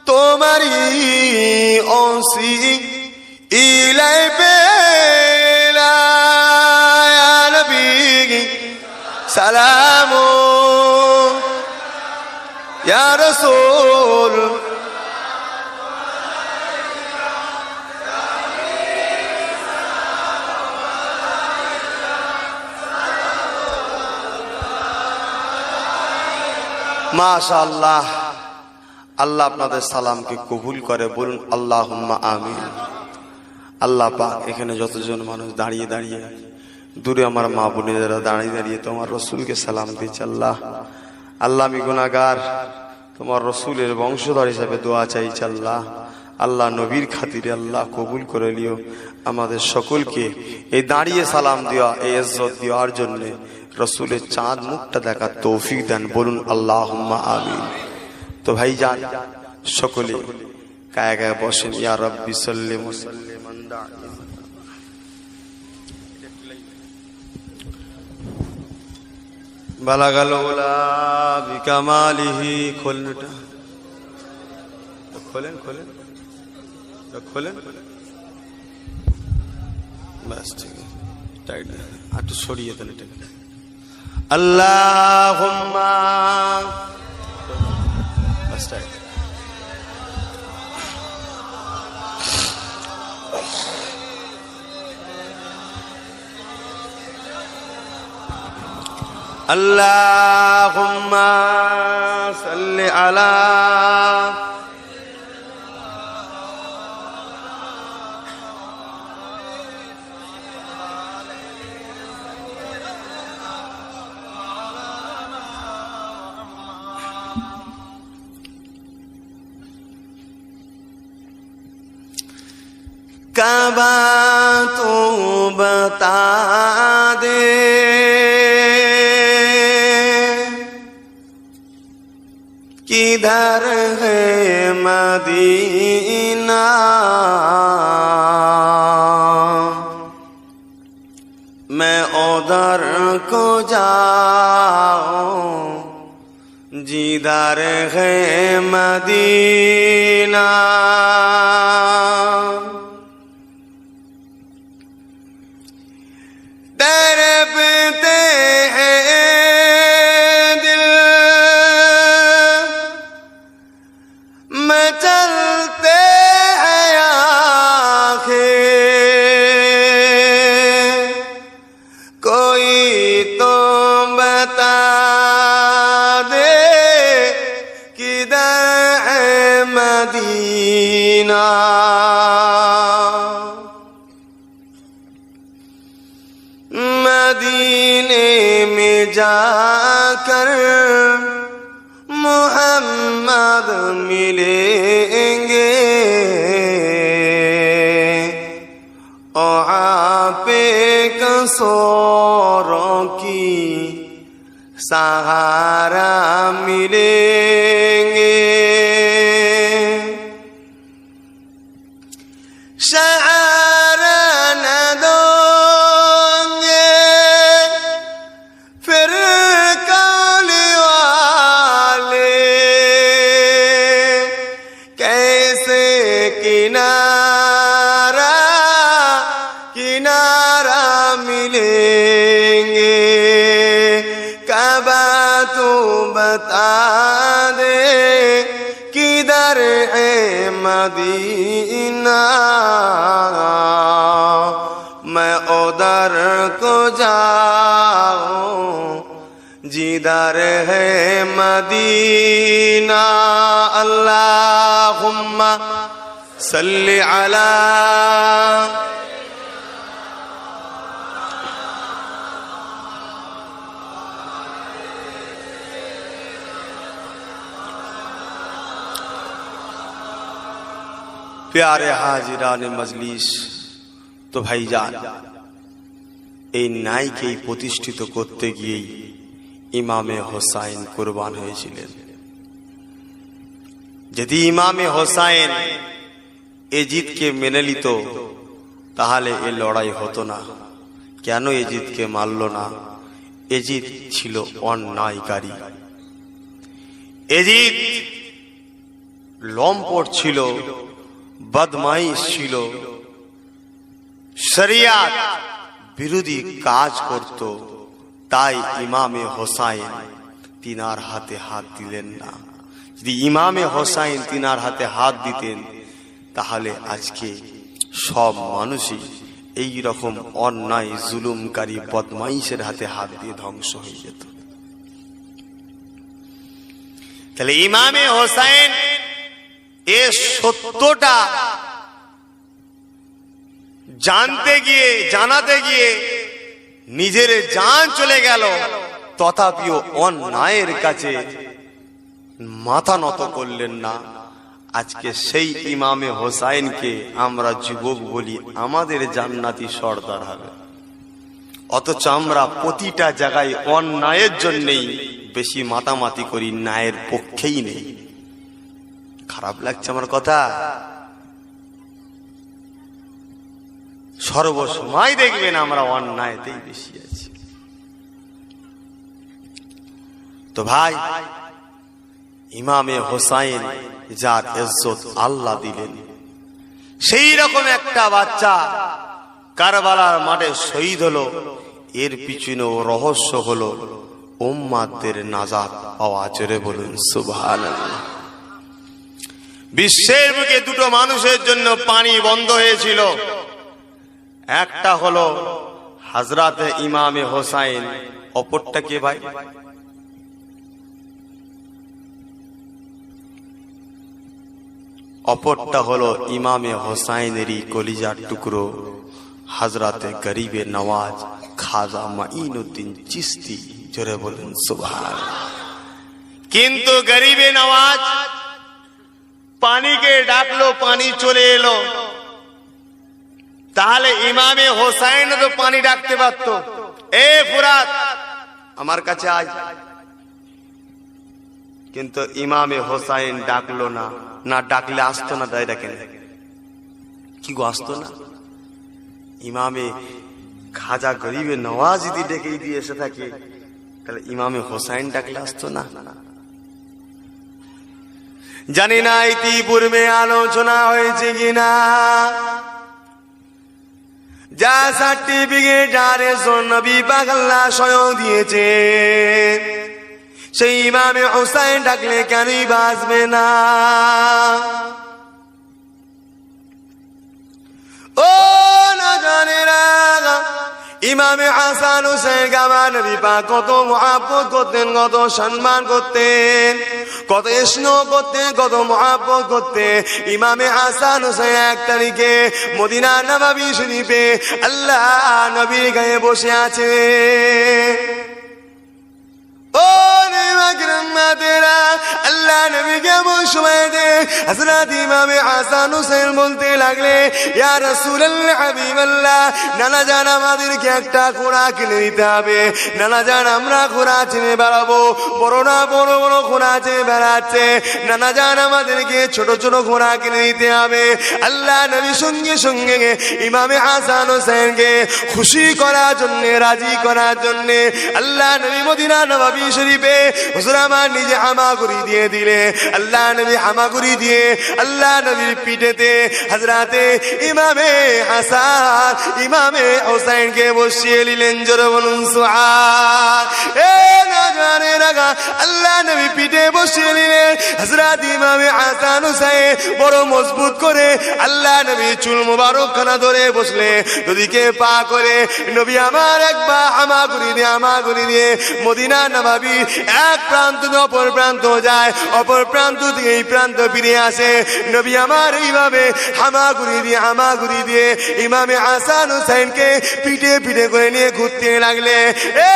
তোমারি অংশী ইলাই পেলা নবী সালাম ইয়া রাসূল মাশাআল্লাহ। আল্লাহ আপনাদের সালামকে কবুল করে, বলুন আল্লাহুম্মা আমিন। আল্লাহ পাক এখানে যতজন মানুষ দাঁড়িয়ে দাঁড়িয়ে, দূরে আমার মা বোনেরা দাঁড়িয়ে দাঁড়িয়ে তোমার রসুলকে সালাম দিচ্ছে। আল্লাহ আল্লাহ আমি গুনাহগার, তোমার রসুলের বংশধর হিসাবে দোয়া চাইছি। আল্লাহ আল্লাহ নবীর খাতিরে আল্লাহ কবুল করে নিও আমাদের সকলকে। এই দাঁড়িয়ে সালাম দেওয়া, এই ইজ্জত দেওয়ার জন্য রসুলের চাঁদ মুখটা দেখার তৌফিক দেন, বলুন আল্লাহুম্মা আমিন। তো ভাই যান সকলে কায়া কায়া বসেন। ইয়া রাব্বি সাল্লি ওয়া সাল্লিম বালাগাল উলা বিকামালিহি। খোলেনটা খোলেন খোলেন খোলেন, বাস ঠিক আছে, টাইট একটু সরিয়ে দেন এটাকে। আল্লাহুম্মা বাস টাইট। আল্লাহুম্মা সাল্লি আলা काबा तू बता दे किधर है मदीना, मैं उधर को जाऊं जिधर है मदीना। तड़पते हैं दिल मचलते हैं आँखें, कोई तो बता दे किधर है मदीना। मदीने में जाकर मोहम्मद मिलेंगे, आपे कसौरों की सहारा मिलेंगे। सहारा न दो किनारा मिलेंगे, काबा तू बता दे किधर है मदीना, मैं उधर को जाऊं जिधर है मदीना। अल्लाहुम्मा सल्ली अला प्यारे हाजिरान मजलिस। तो भाईजान এই নাইকে প্রতিষ্ঠিত করতে গিয়েই ইমামে হোসাইন কুরবান হয়েছিলেন। যদি ইমামে হোসাইন এই জিতকে মেনে নিত তাহলে এই লড়াই হতো না, কেন এজিদকে মারল না? এজিদ ছিল অন্যায়কারী, এজিদ লম্পট ছিল, বদমাইশ ছিল, শরিয়াত বিরোধী কাজ করত। তাই ইমামে হোসাইন তিনার হাতে হাত দিলেন না। যদি ইমামে হোসাইন তিনার হাতে হাত দিতেন তাহলে আজকে সব মানুষই এই রকম অন্যায় জুলুমকারী বদমাইশের হাতে হাত দিয়ে ধ্বংস হয়ে যেত। তাহলে ইমামে হোসাইন এ সত্যটা জানাতে গিয়ে নিজের জান চলে গেল, তথাপিও অন্যায়ের কাছে মাথা নত করলেন না। আজকে সেই ইমামে হোসাইনকে আমরা যুবক বলি আমাদের জান্নাতি সর্দার হবে, অথচ আমরা প্রতিটা জায়গায় অন্যায়ের জন্যই বেশি মাতামাতি করি, ন্যায়ের পক্ষেই নেই। খারাপ লাগছে আমার কথা? সর্বসময় দেখবেন আমরা অন্যায়তেই বেশি আছি। তো ভাই, ইমামে হোসাইন যার ইজ্জত আল্লাহ দিলেন, সেই রকম একটা বাচ্চা কারবালার মাঠে শহীদ হলো। এর পিছনে রহস্য হলো উম্মাদের নাজাত পাওয়া। জোরে বলুন সুবহানাল্লাহ। বিশ্বের বুকে দুটো মানুষের জন্য পানি বন্ধ হয়েছিল, একটা হলো হযরতে ইমামে হোসাইন, অপরটা কে ভাই? অপরটা হলো ইমামে হোসাইনেরই কলিজার টুকরো হযরতে গরিবে নওয়াজ খাজা মাঈনুদ্দিন চিশতি। জোরে বলুন সুবহানাল্লাহ। কিন্তু গরিবে নওয়াজ পানিকে ডাকলো, পানি চলে এলো। তাহলে ইমামে হোসাইন তো পানি ডাকতে পারত, এ ফুরাত আমার কাছে আয়। কিন্তু ইমামে হোসাইন ডাকলো না। না ডাকলে আসতো না, তাই ডাকেন কি গো, আসতো না? ইমামে খাজা গরিবে নওয়াজ যদি ডেকে দিয়ে এসে থাকে, তাহলে ইমামে হোসাইন ডাকলে আসতো না? জানি না ইতিপূর্বে আলোচনা হয়েছে কিনা, যা সার্টিফিকেট আর নবী পাক আল্লাহ স্বয়ং দিয়েছে, সেই ইমামে হোসাইন ডাকলে কেনই বাঁচবে না? ও না জানে না, ইমামে হাসান হুসাইন আমার নবী পাক কত মুহাব্বত করতেন, কত সম্মান করতেন, কত স্নেহ করতেন, কত মুহাব্বত করতেন। ইমামে হাসান হুসাইন 1 তারিখে মদিনা নববী শরীফে আল্লাহ নবীর গায়ে বসে আছে। ও আল্লাহ নবী কেমন সময় দে, হযরত ইমামে হাসান হুসাইন বলতে লাগলে, ইয়া রাসূলুল্লাহ হাবিবাল্লাহ, নানা জান আমাদেরকে একটা ঘোড়া কিনে দিতে হবে। নানা জান আমরা ঘোড়া চিনে বেড়াবো, বড় না বড় বড় ঘোড়া চিনে বেড়াচ্ছে। নানা জান আমাদেরকে ছোট ছোট ঘোড়া কিনে দিতে হবে। আল্লাহ নবী সঙ্গে সঙ্গে ইমামে হাসান হুসাইনকে খুশি করার জন্য, রাজি করার জন্য আল্লাহ নবী মদিনা নববী শরীফে হুজুর আমার নিজে হামাগুড়ি দিয়ে দিলে। আল্লাহ নবী হামাগুড়ি দিয়ে আল্লাহ নবীর পিঠেতে হযরতে ইমামে হাসান ইমামে হোসাইনকে বসিয়ে নিলেন। জোরে বলুন সুবহান। এ নাজানে রাগা আল্লাহ নবী পিঠে বসিয়ে নিলেন হযরত ইমামে হাসান হুসাইন বড় মজবুত করে। আল্লাহ নবী চুল মোবারক খানা ধরে বসলে, দুদিকে পা করে নবী আমার একবার হামাগুড়ি দিয়ে মদিনা নববী এক প্রান্ত থেকে অপর প্রান্ত যায়, অপর প্রান্ত থেকে এই প্রান্ত ফিরে আসে। নবী আমার এইভাবে হামাগুড়ি দিয়ে ইমামে হাসান হুসাইনকে পিঠে পিঠে করে নিয়ে ঘুরতে লাগলে। এ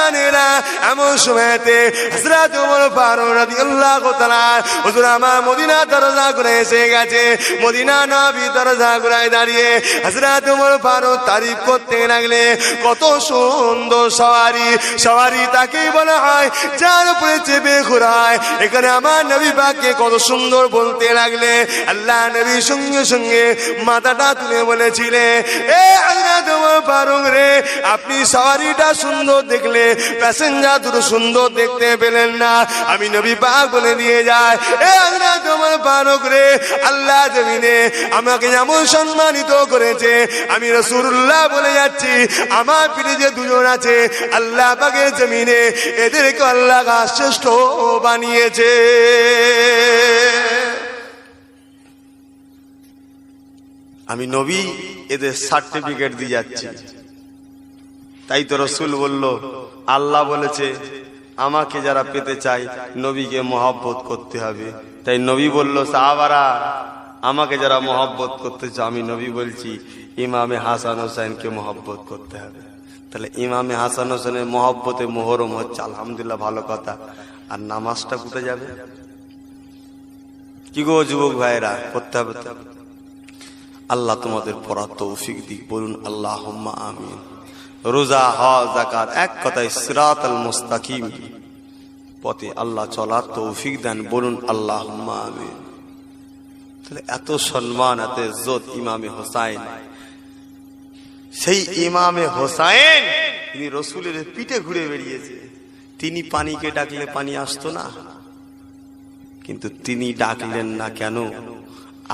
জানেরা এমন সময়তে হযরত ওমর ফারুক রাদিয়াল্লাহু তাআলা হুজুর আমার মদিনা দরজা করে এসে গেছে। মদিনা নবী দরজা করে দাঁড়িয়ে হযরত ওমর ফারুক তারিফ করতে লাগলে, কত সুন্দর সওয়ারি, সওয়ারি তাকেই বলা হয় যার উপরে চেপে ঘোরায়। এখানে আমার নবী পাককে কত সুন্দর বলতে লাগলে, আল্লাহ নবী সঙ্গে সঙ্গে মাথাটা তুলে বলেছিলে, এ হযরত ওমর ফারুক রে, আপনি সওয়ারিটা সুন্দর দেখলে প্যাসেঞ্জার দুটো সুন্দর দেখতে পেলেন না, আমি নবী পাক বলে দিয়ে যায়, এ হযরত ওমর ফারুক রে, আল্লাহ জমিনে আমাকে যেমন সম্মানিত করেছে, আমি রাসূলুল্লাহ বলে যাচ্ছি, আমার পিঠে যে দুজন আছে আল্লাহ পাকের জমিনে এদেরকে আল্লাহ শ্রেষ্ঠ বানিয়েছে। আমি নবী এদের সার্টিফিকেট দিয়ে যাচ্ছি। তাই তো রাসূল বলল, আল্লাহ বলেছে আমাকে যারা পেতে চায় নবীকে মহব্বত করতে হবে। তাই নবী বলল, সাহাবারা আমাকে যারা মহব্বত করতে চায়, আমি নবী বলছি ইমামে হাসান হোসেনকে মহব্বত করতে হবে। তাহলে ইমামে হাসান হোসেনের মহব্বতে মোহরম হচ্ছে, আলহামদুলিল্লাহ, ভালো কথা। আর নামাজটা কোথায় যাবে? কি গো যুবক ভাইরা, করতে হবে তো। আল্লাহ তোমাদের পড়ার তৌফিক দিক, বলুন আল্লাহুম্মা আমিন। রোজা, হজ, যাকাত, এক কথায় সিরাতাল মুস্তাকিম পথে আল্লাহ চলার তৌফিক দেন, বলুন আল্লাহুম্মা আমিন। তাহলে এত সম্মান, এত ইজ্জত ইমামে হোসাইন। সেই ইমামে হোসাইন তিনি রাসূলের পিঠে ঘুরে বেরিয়েছে। তিনি পানিকে ডাকলে পানি আসতো না, কিন্তু তিনি ডাকলেন না কেন?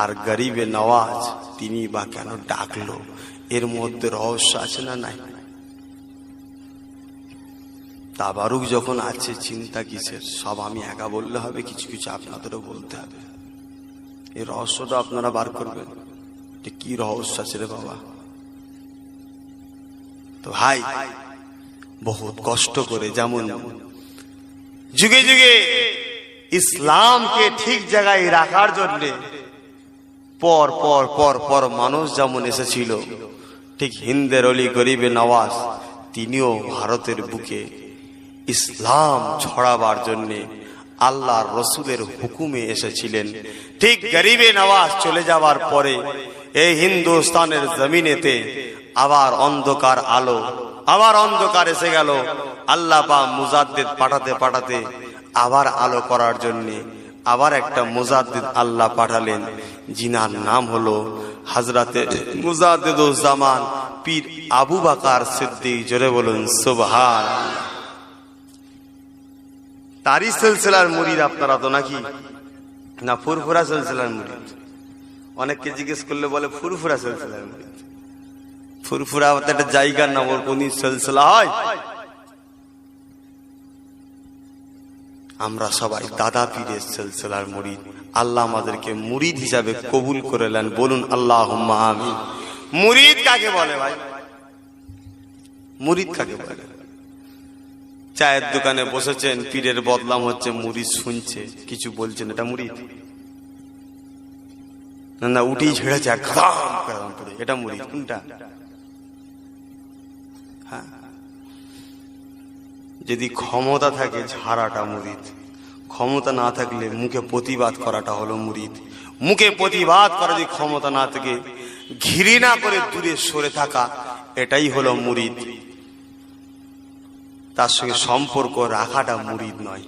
আর গরিবে নওয়াজ তিনি বা কেন ডাকলো? এর মধ্যে রহস্য আছে না নাই? তাবারুক যখন আছে, চিন্তা কিসের? সব আমি একা বললে হবে? কিছু কিছু আপনাদেরও বলতে হবে। এই রহস্যটা আপনারা বার করবেন, যে কি রহস্য আছে রে বাবা। তো ভাই, বহুত কষ্ট করে, যেমন যুগে যুগে ইসলামকে ঠিক জায়গায় রাখার জন্য পর পর পর পর মানুষ যেমন এসেছিল, ঠিক হিন্দের অলি গরিবে নওয়াজ তিনিও ভারতের বুকে ইসলাম ছড়াবার জন্য আল্লাহর রসুলের হুকুমে এসেছিলেন। ঠিক গরিবে নওয়াজ চলে যাওয়ার পরে এই হিন্দুস্তানের জমিনেতে আবার অন্ধকার আলো, আবার অন্ধকার এসে গেল। আল্লাহ পাক মুজাদ্দিদ পাঠাতে পাঠাতে আবার আলো করার জন্য আবার একটা মুজাদ্দিদ আল্লাহ পাঠালেন, যিনার নাম হলো হযরতে মুজাদ্দিদুজ্জামান পীর আবু বকর সিদ্দিক। জোরে বলুন সুবহানাল্লাহ। তারই সিলসিলার মুরিদ আপনারা তো নাকি? না ফুরফুরা সিলসিলার মুরিদ? অনেককে জিজ্ঞেস করলে বলে ফুরফুরা সিলসিলার মুরিদ। ফুরফুরা একটা জায়গার নাম, ওর কোন সিলসিলা হয়? আমরা সবাই দাদা পীরের সিলসিলার মুরিদ। আল্লাহ আমাদেরকে মুরিদ হিসাবে কবুল করে নেন, বলুন আল্লাহুম্মা আমিন। মুরিদ কাকে বলে ভাই? মুরিদ কাকে বলে? চায়ের দোকানে বসেছেন, পীরের বদনাম হচ্ছে, মুরিদ শুনছে, কিছু বলছেন, এটা মুরিদ? না উঠেই ছেড়েছে একদম, এটা মুরিদ কোনটা? হ্যাঁ, যদি ক্ষমতা থাকে ঝাড়াটা মুরিদ, ক্ষমতা না থাকলে মুখে প্রতিবাদ করাটা হলো মুরিদ। মুখে প্রতিবাদ করা যদি ক্ষমতা না থাকে, ঘৃণা করে দূরে সরে থাকা, এটাই হলো মুরিদ। তার সঙ্গে সম্পর্ক রাখাটা মুরিদ নয়।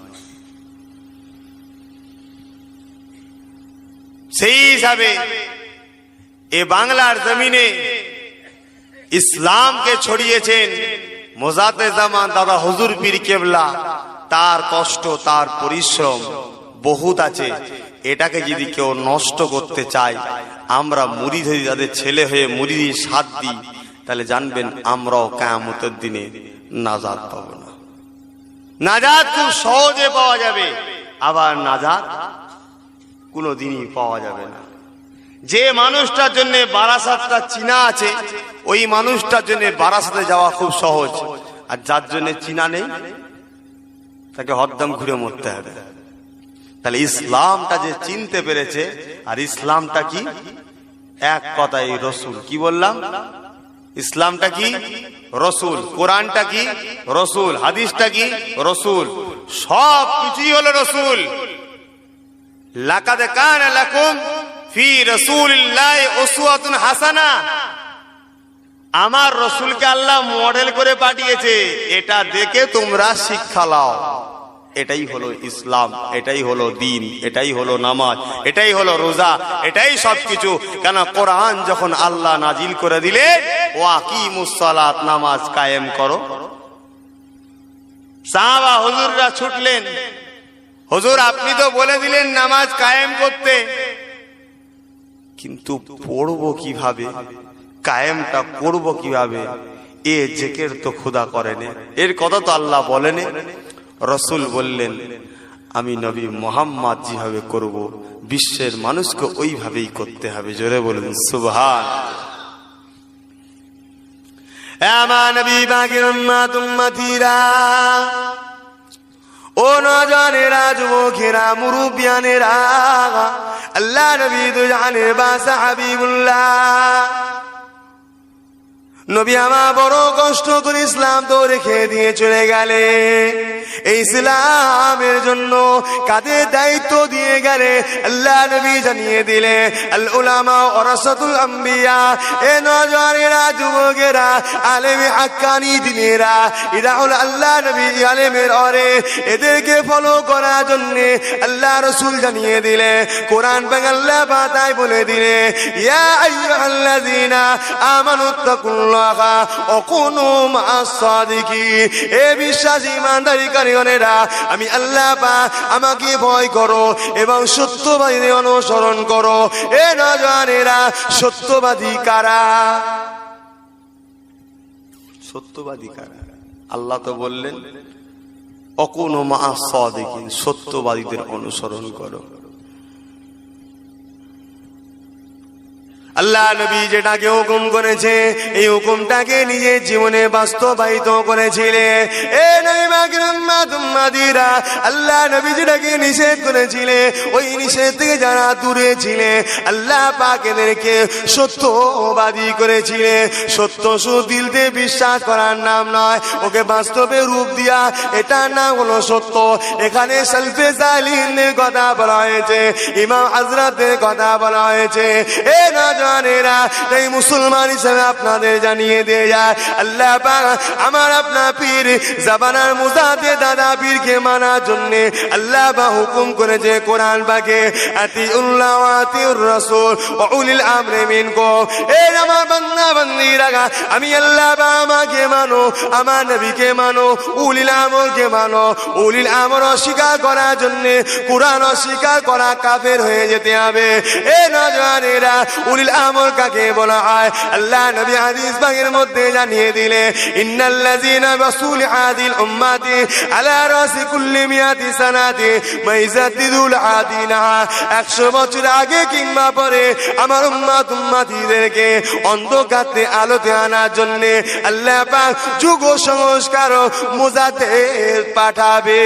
সেই হিসাবে এ বাংলার জমিনে ইসলামকে ছড়িয়েছেন মুজাদ্দিদ জামান দাদা হুজুর পীর কেবলা। তার কষ্ট, তার পরিশ্রম বহুত আছে। এটাকে যদি কেউ নষ্ট করতে চায়, আমরা মুরিদ হয়ে যাদের ছেলে হয়ে মুরিদের সাথ দিই, তাহলে জানবেন আমরাও কিয়ামতের দিনে নাজাত পাবো না। নাজাত খুব সহজে পাওয়া যাবে, আবার নাজাত কোনোদিনই পাওয়া যাবে না। যে মানুষটার জন্য বারাসাতটা চিনা আছে, ওই মানুষটার জন্য বারাসাতে যাওয়া খুব সহজ। আর যার জন্য চিনা নেই, তাকে হরদম ঘুরে মরতে হবে। তাহলে ইসলামটা যে চিনতে পেরেছে, আর ইসলামটা কি? এক কথায় রসুল কি বললাম? ইসলামটা কি? রসুল। কোরআনটা কি? রসুল। হাদিসটা কি? রসুল। সব কিছুই হলো রসুল। লাকাদ কানা লাকুম ফি রাসূলিল্লাহি উসওয়াতুন হাসানা। আমার রসুলকে আল্লাহ মডেল করে পাঠিয়েছে, এটা দেখে তোমরা শিক্ষা লাও। এটাই হলো ইসলাম, এটাই হলো দিন, এটাই হলো নামাজ, এটাই হলো রোজা, এটাই সবকিছু। কেন? কোরআন যখন আল্লাহ নাজিল করে দিলে ওয়াকিমুস সালাত, নামাজ কায়েম করো। সাহাবা হুজুররা ছুটলেন, হুজুর আপনি তো বলে দিলেন নামাজ কায়েম করতে, কিন্তু পড়বো কিভাবে, কায়েমটা করব কিভাবে? এ জিকির তো খোদা করেন, এর কথা তো আল্লাহ বলেন। রসুল বললেন আমি নবী মুহাম্মদ যেভাবে করব বিশ্বের মানুষকে ওইভাবেই করতে হবে। জোরে বলুন সুবহান। আমার নবী পাকের উম্মত উম্মতিরা, ও নজনেরা, যুবকেরা, মুরব্বিয়ানেরা, আল্লাহ নবী তো জানে বাসা হাবিবুল্লাহ। নবী আমার বড় কষ্ট করে ইসলাম তো রেখে দিয়ে চলে গেলে। এই ইসলামের জন্য কাদের দায়িত্ব দিয়ে গেলে আল্লাহ নবী জানিয়ে দিলে, আল উলামা ওয়ারাসাতুল আম্বিয়া। এ নজরেরা, যুবকেরা, আলেমে হাক্কানি দিনেরা, এরা হলো আল্লাহ নবী আলেমের অরে। এদেরকে ফলো করার জন্য আল্লাহ রাসূল জানিয়ে দিলে, কোরআন পাক আল্লাহ পাতায় বলে দিলে, ইয়া আইয়ুহাল্লাযীনা আমানুত্তাকুল্লাহ এ বিশ্বাসী ইমানদারিকারীগণেরা, আমি আল্লাহ পাক আমাকে ভয় করো এবং সত্যবাদীদের অনুসরণ করো। এ নজরেরা, সত্যবাদী কারা? সত্যবাদী কারা? আল্লাহ তো বললেন অকুনু মা'আস সাদিকিন, সত্যবাদীদের অনুসরণ করো। আল্লাহ নবী যেটাকে হুকুম করেছে, এই হুকুমটাকে নিজের জীবনে বাস্তবায়িত করেছিলেন। এ নবী পাকের উম্মত উম্মতিরা, আল্লাহ নবী যেটাকে নিষেধ করেছিলেন, ওই নিষেধ থেকে যারা দূরে ছিলেন, আল্লাহ পাক এদেরকে সত্যবাদী করেছিলেন। সত্য শুধু দিল দিয়ে বিশ্বাস করার নাম নয়, ওকে বাস্তবে রূপ দিয়া, এটার নাম হলো সত্য। এখানে সালফে সালিহিনের কথা বলা হয়েছে, ইমাম হযরতের কথা বলা হয়েছে। এ নজরেরা, এই মুসলমান হিসেবে আপনাদের জানিয়ে দিয়ে যায়, আল্লাহ পাক আমার আপনার পীর জাবানার মুজাদ্দিদ দাদা পীরকে মানার জন্য আল্লাহ পাক হুকুম করেছে কোরআন পাকে, আতিউল্লাহ ওয়া আতিউর রাসূল ওয়া উলিল আমরি মিনকুম। এই আমার বান্দা বান্দীরা, আমি আল্লাহ পাক আমাকে মানো, আমার নবীকে মানো, উলিল আমরকে মানো। উলিল আমর অস্বীকার করার জন্য কোরআন অস্বীকার করা কাফের হয়ে যেতে হবে। এই নজরেরা, উলিল আমর কাকে বলা হয়? আল্লাহ নবী হাদিস পাকের মধ্যে জানিয়ে দিলে, ইন্নাল্লাযীনা রাসূল আদিল উম্মতি আলা রাসি কুল্লি মিয়াতি সানাতি মাইজাদিদুল আদিনা। 100 বছর আগে কিংবা পরে আমার উম্মত উম্মতিদেরকে অন্ধকারে আলোতে আনার জন্য আল্লাহ পাক যুগ সংস্কার মুজাদ্দিদ পাঠাবে।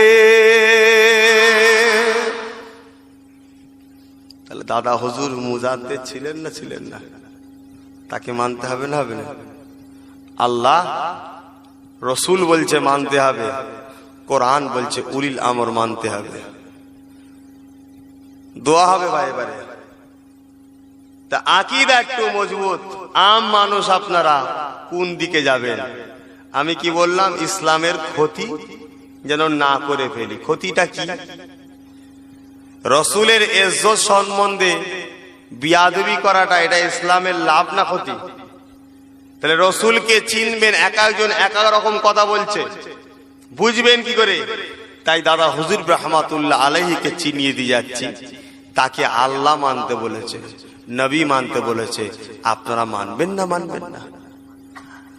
তাহলে দাদা হুজুর মুজাদ্দিদ ছিলেন না ছিলেন না? তাকে মানতে হবে না হবে না? আল্লাহ রসুল বলছে মানতে হবে, কোরআন বলছে উলিল আমর মানতে হবে। দোয়া হবে ভাই এবারে। তা আকীদা একটু মজবুত। আম মানুষ আপনারা কোন দিকে যাবেন? আমি কি বললাম? ইসলামের ক্ষতি যেন না করে ফেলি। ক্ষতিটা কি? রসুলের ইজ্জত সম্বন্ধে বিয়াদবি করাটা, এটা ইসলামের লাভ না ক্ষতি? তাহলে রসুলকে চিনবেন, এক একজন এক এক রকম কথা বলছে, বুঝবেন কি করে? তাই দাদা হুজুর রাহমাতুল্লাহ আলাইহিকে চিনিয়ে দিয়ে যাচ্ছি। তাকে আল্লাহ মানতে বলেছে, নবী মানতে বলেছে, আপনারা মানবেন না? মানবেন না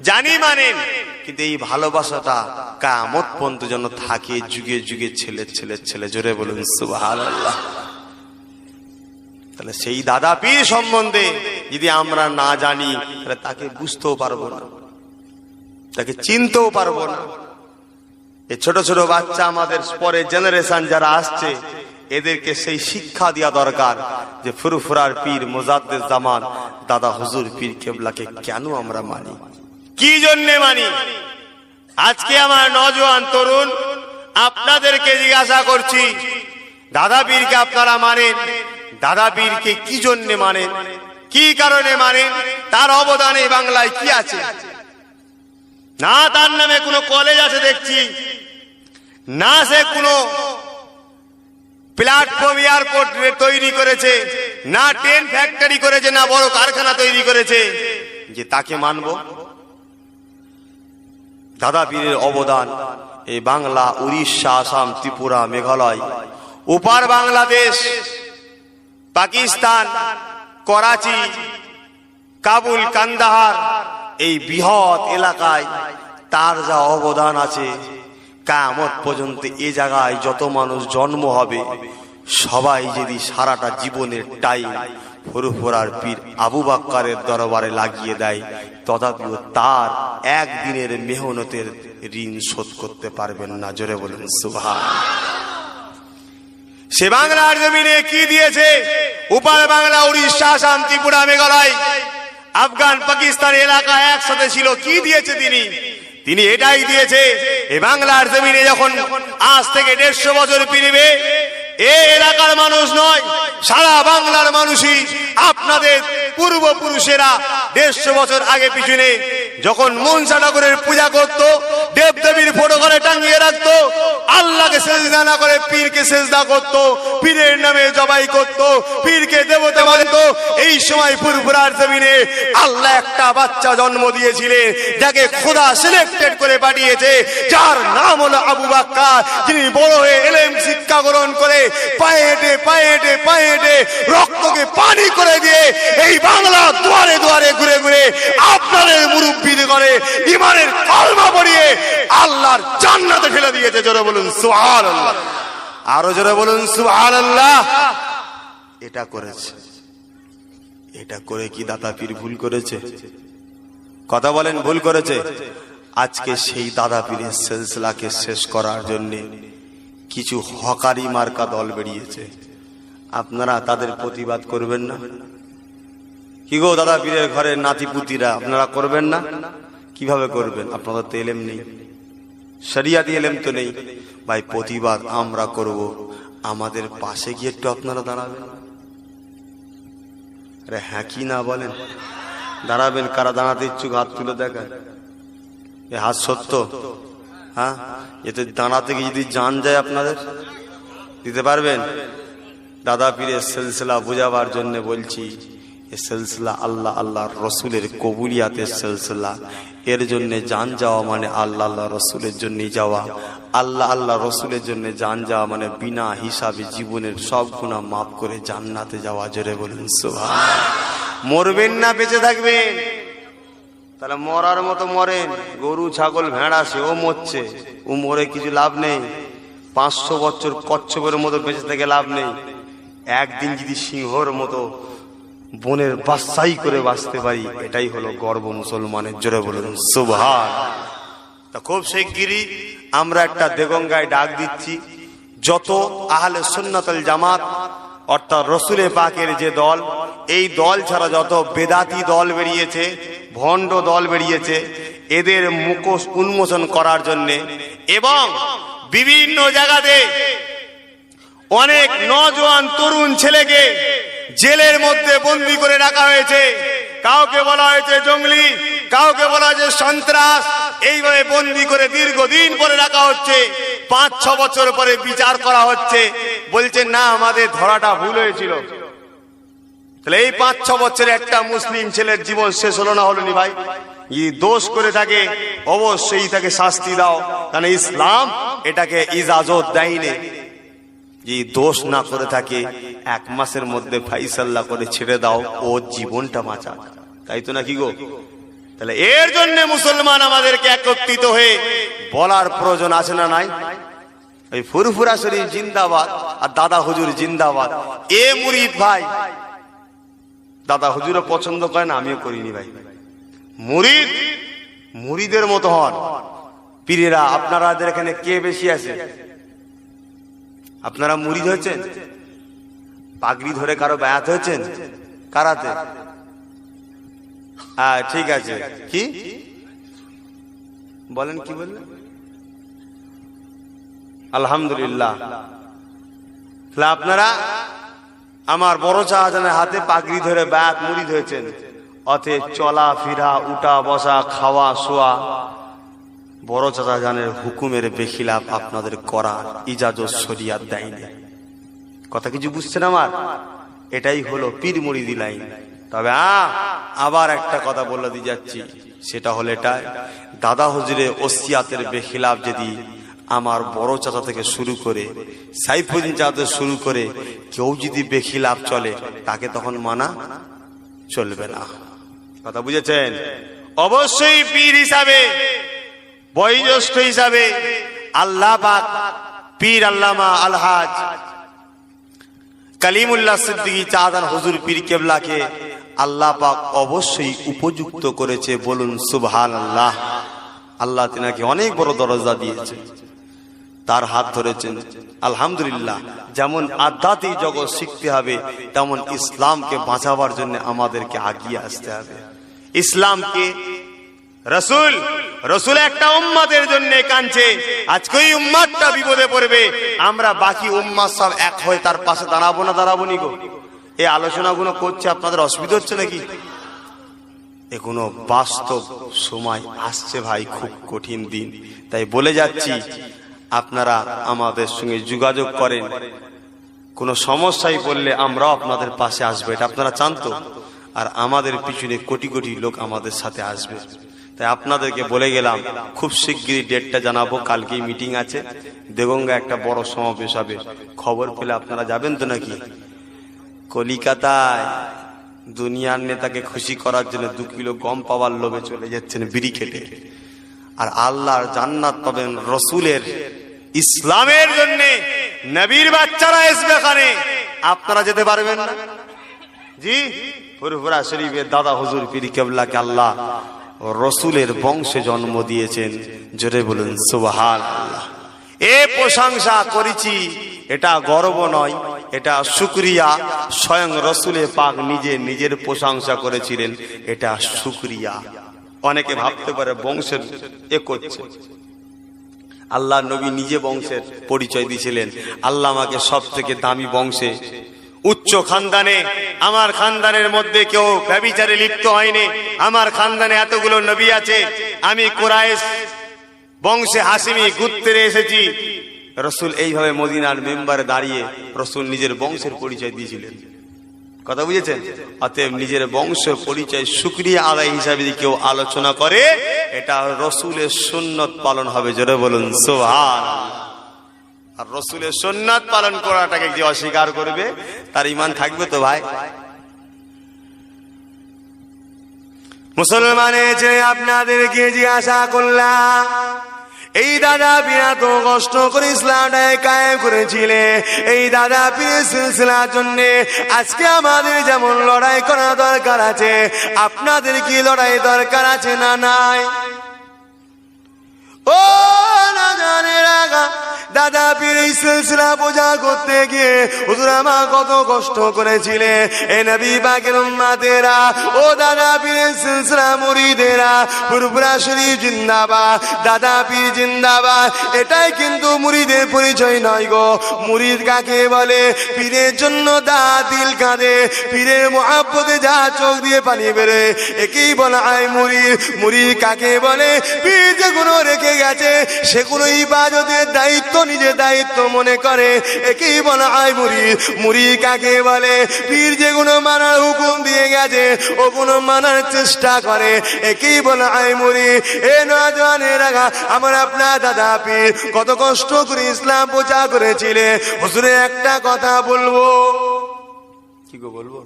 জানি মানেন, কিন্তু এই ভালোবাসাটা কিয়ামত পর্যন্ত যেন থাকে, যুগে যুগে ছেলে ছেলে ছেলে। জোরে বলুন সুবহানাল্লাহ। তাহলে সেই দাদা পীর সম্বন্ধে যদি আমরা না জানি, তাহলে তাকে বুঝতেও পারবো না, তাকে চিনতেও পারবো না। এই ছোট ছোট বাচ্চা, আমাদের পরে জেনারেশন যারা আসছে, এদেরকে সেই শিক্ষা দেওয়া দরকার যে ফুরফুরার পীর মুজাদ্দিদ জামান দাদা হুজুর পীর কেবলাকে কেন আমরা মানি। কি জন্য মানি? আজকে আমার নওজোয়ান তরুণ আপনাদেরকে জিজ্ঞাসা করছি, দাদা পীরকে আপনারা মানেন, দাদা পীরকে কি জন্য মানেন, কি কারণে মানেন, তার অবদানে বাংলায় কি আছে? না তার নামে কোনো কলেজ আছে দেখছি, না সে কোনো প্ল্যাটফর্ম এয়ারপোর্ট তৈরি করেছে, না ট্রেন ফ্যাক্টরি করেছে, না বড় কারখানা তৈরি করেছে যে তাকে মানব। দাদা পীরের অবদান এই বাংলা, উড়িষ্যা, আসাম, ত্রিপুরা, মেঘালয়, উপার বাংলাদেশ, পাকিস্তান, করাচি, কাবুল, কান্দাহার, এই বৃহৎ এলাকায় তার যা অবদান আছে, কিয়ামত পর্যন্ত এ জায়গায় যত মানুষ জন্ম হবে সবাই যদি সারাটা জীবনের টাইম ফুরফুরার পীর আবু বাক্কারের দরবারে লাগিয়ে দেয়, তথাপিও তার একদিনের মেহনতের ঋণ শোধ করতে পারবেন না। জোরে বলুন সুবহানাল্লাহ। সে বাংলার জমিনে কি দিয়েছে? উপার বাংলা, উড়িষ্যা, আসাম, ত্রিপুরা, মেঘালয়, আফগান, পাকিস্তান এলাকা একসাথে ছিল, কি দিয়েছে তিনি? তিনি এটাই দিয়েছে, এই বাংলার জমিনে যখন আজ থেকে 150 বছর পেরিয়ে, এই এলাকার মানুষ নয়, সারা বাংলার মানুষই আপনাদের পূর্বপুরুষেরা 150 বছর আগে পিছনে যখন মনসা ঠাকুরের পূজা করত, দেবদেবীর ফটো করে টাঙিয়ে রাখত, আল্লাহকে সেজদা না করে পীরকে সেজদা করত, পীরের নামে জবাই করত, পীরকে দেবতা মানত, এই সময় ফুরফুরার জমিনে আল্লাহ একটা বাচ্চা জন্ম দিয়েছিলেন, যাকে খোদা সিলেক্টেড করে পাঠিয়েছে, যার নাম হলো আবু বাক্কার, যিনি বড় হয়ে এলেম শিক্ষা গ্রহণ করে পায়ে হেঁটে পায়ে হেঁটে পায়ে হেঁটে রক্তকে পানি করে দিয়ে এই বাংলা দুয়ারে দুয়ারে ঘুরে ঘুরে আপনাদের মুরব্বি করে ইমানের কালমা পড়িয়ে আল্লাহর জান্নাতে ফেলে দিয়েছে। জোরে বলুন সুবহানাল্লাহ, আরো জোরে বলুন সুবহানাল্লাহ। এটা করেছে, এটা করে কি দাদা পীর ভুল করেছে? কথা বলেন, ভুল করেছে? আজকে সেই দাদা পীরের সিলসিলাকে শেষ করার জন্য কিছু হকারি মার্কা দল বেরিয়েছে, আপনারা তাদের প্রতিবাদ করবেন না? কি গো, দাদা পীরের ঘরের নাতিপুতিরা আপনারা করবেন না? কিভাবে করবেন? আপনাদের তো এলেম নেই, শরিয়াতি এলেম তো নেই। ভাই, প্রতিবাদ আমরা করব, আমাদের পাশে গিয়ে একটু আপনারা দাঁড়াবেন। আরে হ্যাঁ কি না বলেন? দাঁড়াবেন? কারা দাঁড়াতে ইচ্ছুক হাত তুলে দেখায়। এ হাত সত্য? হ্যাঁ, এতে দাঁড়াতে গিয়ে যদি জান যায় আপনাদের, দিতে পারবেন? দাদা পীরের সিলসিলা বুঝাবার জন্য বলছি, এ সিলসিলা আল্লাহ আল্লাহর রসুলের কবুলিয়াতের সিলসিলা। এর জন্য জান যাওয়া মানে আল্লাহ আল্লাহ রসুলের জন্যই যাওয়া, আল্লাহ আল্লাহ রসুলের জন্য জান যাওয়া মানে বিনা হিসাবে জীবনের সব গুনাহ মাফ করে জান্নাতে যাওয়া। জোরে বলুন সুবহানাল্লাহ। মরবেন না বেঁচে থাকবেন? তাহলে মরার মতো মরেন। গরু, ছাগল, ভেড়া সেও মরছে, ও মরে কিছু লাভ নেই। 500 বছর কচ্ছপের মতো বেঁচে থেকে লাভ নেই। একদিন যদি সিংহর মতো বনের বাসাই করে বাঁচতে পারি, এটাই হলো গর্ব মুসলমানের। জোরে বলুন সুবহানাল্লাহ। তা খুব শিগগিরই আমরা একটা দেগঙ্গায় ডাক দিচ্ছি, যত আহলে সুন্নাত ওয়াল জামাত অর্থাৎ রসুলে পাকের যে দল, এই দল ছাড়া যত বেদাতি দল বেরিয়েছে, ভণ্ড দল বেরিয়েছে, এদের মুখোশ উন্মোচন করার জন্য এবং বিভিন্ন জায়গাতে অনেক নওজোয়ান তরুণ ছেলেকে জেলের মধ্যে বন্দী করে রাখা হয়েছে। কাউকে বলা হয়েছে জঙ্গলি, কাউকে বলা হয়েছে সন্ত্রাস, এইভাবে বন্দী করে দীর্ঘদিন পরে রাখা হচ্ছে। 5-6 বছর পরে বিচার করা হচ্ছে, বলছে না আমাদের ধরাটা ভুল হয়েছিল। তাহলে এই 5-6 বছরে একটা মুসলিম ছেলের জীবন শেষ হলো না হলো নি ভাই? যদি দোষ করে থাকে অবশ্যই তাকে শাস্তি দাও, কারণ ইসলাম এটাকে ইজাজত দেয়নি। যে দোষ না করে থাকে 1 মাসের মধ্যে ফাইসাল্লা করে ছেড়ে দাও, ও জীবনটা বাঁচাক, তাই তো নাকি গো? তাহলে এর জন্য মুসলমান আমাদেরকে একত্রিত হয়ে বলার প্রয়োজন আছে না নাই? ওই ফুরফুরা শরীফ জিন্দাবাদ আর দাদা হুজুর জিন্দাবাদ। এ মুরিদ ভাই, দাদা হুজুরও পছন্দ করে না, আমিও করিনি ভাই। মুরিদ মুরিদের মতো হন। পীরেরা আপনাদের এখানে কে বেশি আছে? আপনারা মুরিদ হয়েছেন? পাগড়ি ধরে কারো বায়াত হয়েছেন? কারাতে? ঠিক আছে, কি বলেন কি বললেন? আলহামদুলিল্লাহ। তাহলে আপনারা আমার বড় শাহজাহানের হাতে পাগড়ি ধরে ব্যাত মুড়ি ধরেছেন, অতএব চলা ফিরা উঠা বসা খাওয়া শোয়া বড় শাহজাহানের হুকুমের বেখিলাফ আপনাদের করার ইজাজত শরিয়াত দেয়নি। কথা কিছু বুঝছেন আমার? এটাই হলো পীর মুরিদি লাইন। তবে আবার একটা কথা বলে দিয়ে যাচ্ছি, সেটা হলো এটাই, দাদা হুজুরের ওসিয়াতের বেখিলাফ যদি আমার বড় চাচা থেকে শুরু করে সাইফুদ্দিন চাচা শুরু করে কেউ যদি বেখিলাফ চলে, তাকে তখন মানা চলবে না। কথা বুঝেছেন? অবশ্যই পীর হিসাবে, বয়োজ্যেষ্ঠ হিসাবে আল্লাহ পাক পীর আল্লামা আলহাজ কালিমুল্লাহ সিদ্দিকী চাঁদান হুজুর পীর কেবলাকে আল্লাহ পাক অবশ্যই উপযুক্ত করেছে। বলুন সুবহানাল্লাহ। আল্লাহ তিনাকে অনেক বড় দরজা দিয়েছে, তার হাত ধরেছেন। আলহামদুলিল্লাহ। যেমন আধ্যাত্মিক জগৎ শিখতে হবে, তেমন ইসলামকে বাঁচাবার জন্য আমাদেরকে আগিয়ে আসতে হবে। ইসলামকে রসুল একটা উম্মাদের জন্য কাঁদছে, আজকে ওই উম্মাদটা বিপদে পড়বে, আমরা বাকি উম্মাদ সব এক হয়ে তার পাশে দাঁড়াবো না দাঁড়াবো নি গো? এই আলোচনাগুলো করছে, আপনাদের অসুবিধা হচ্ছে নাকি? এগুলো বাস্তব সময় আসছে ভাই, খুব কঠিন দিন। তাই বলে যাচ্ছি, আপনারা আমাদের সঙ্গে যোগাযোগ করেন, কোনো সমস্যায় পড়লে আমরাও আপনাদের পাশে আসবো, এটা আপনারা চান তো? আর আমাদের পিছনে কোটি কোটি লোক আমাদের সাথে আসবে। তাই আপনাদেরকে বলে গেলাম, খুব শিগগিরই ডেটটা জানাবো। কালকেই মিটিং আছে, দেগঙ্গা একটা বড় সমাবেশ হবে। খবর পেলে আপনারা যাবেন তো নাকি? কলিকাতায় দুনিয়ার নেতাকে খুশি করার জন্য 2 কিলো গম পাওয়ার লোভে চলে যাচ্ছেন বিড়ি খেটে, আর আল্লাহর জান্নাত পাবেন রসুলের ইসলামের জন্য। নবীর বাচ্চারা আসবে এখানে, আপনারা যেতে পারবেন না? জি, ফুরফুরা শরীফের দাদা হুজুর পীর কেবলাকে আল্লাহ রসুলের বংশে জন্ম দিয়েছেন। জোরে বলুন সুবহানাল্লাহ। এ প্রশংসা করেছি, এটা গর্ব নয়, এটা শুকরিয়া। স্বয়ং রসুলে পাক নিজে নিজের প্রশংসা করেছিলেন, এটা শুকরিয়া। অনেকে ভাবতে পারে বংশের এ করছে, আল্লাহ নবী নিজে বংশের পরিচয় দিয়েছিলেন। আল্লাহ আমাকে সব থেকে দামি বংশে, উচ্চ খানদানে, আমার খানদানের মধ্যে কেউ ব্যভিচারে লিপ্ত হয়নি। আমার খানদানে এতগুলো নবী আছে, আমি কুরাইশ বংশে হাসিমি গোত্রে এসেছি। রসুল এইভাবে মদিনার মেম্বারে দাঁড়িয়ে রসুল নিজের বংশের পরিচয় দিয়েছিলেন। কথা বুঝেছেন? অতএব নিজের বংশ পরিচয় শুকরিয়া আদায় হিসাবে যদি কেউ আলোচনা করে, এটা রসুলের সুন্নত পালন হবে। জোরে বলুন সুবহানাল্লাহ। আর রসুলের সুন্নাত পালন করাটাকে যে অস্বীকার করবে, তার ঈমান থাকবে তো ভাই? মুসলমানের যে আপনাদেরকে জিজ্ঞাসা করলাম, এই দাদা পীর তো কষ্ট করে ইসলামটাকে কায়েম করেছিলে, এই দাদা পীরের সিলসিলার জন্য আজকে আমাদের যেমন লড়াই করা দরকার আছে, আপনাদের কি লড়াই দরকার আছে না নাই? ও না জানে রাগা, দাদা পীর এই সিলসিলা বোঝা করতে গিয়ে হুজুর আমার কত কষ্ট করেছিলে। এ নবী পাকের উম্মতেরা, ও দাদা পীরের সিলসিলা মুরিদেরা, ফুরফুরা শরীফ জিন্দাবাদ, দাদা পীর জিন্দাবাদ। এটাই কিন্তু মুরিদের পরিচয় নয় গো। মুরিদ কাকে বলে? পীরের জন্য দা দিল কাঁদে, পীরের মুহাব্বতে যা চোখ দিয়ে পানি বেরে, একেই বলা হয় মুরিদ। মুরিদ কাকে বলে? পীর যেগুলো রেখে গেছে সেগুলো ইবাদতের দায়িত্ব নিজে দায়িত্ব মনে করে, একেই বলা হয় মুরিদ। মুরিদ কাকে বলে? পীর যেগুলো মানার হুকুম দিয়ে গেছে ওগুলো মানার চেষ্টা করে, একেই বলা হয় মুরিদ। এ নওজওয়ানেরা, আমার আপনার দাদা পীর কত কষ্ট করে ইসলাম প্রচার করেছিলে। হুজুরে একটা কথা বলবো, কি গো বলবো?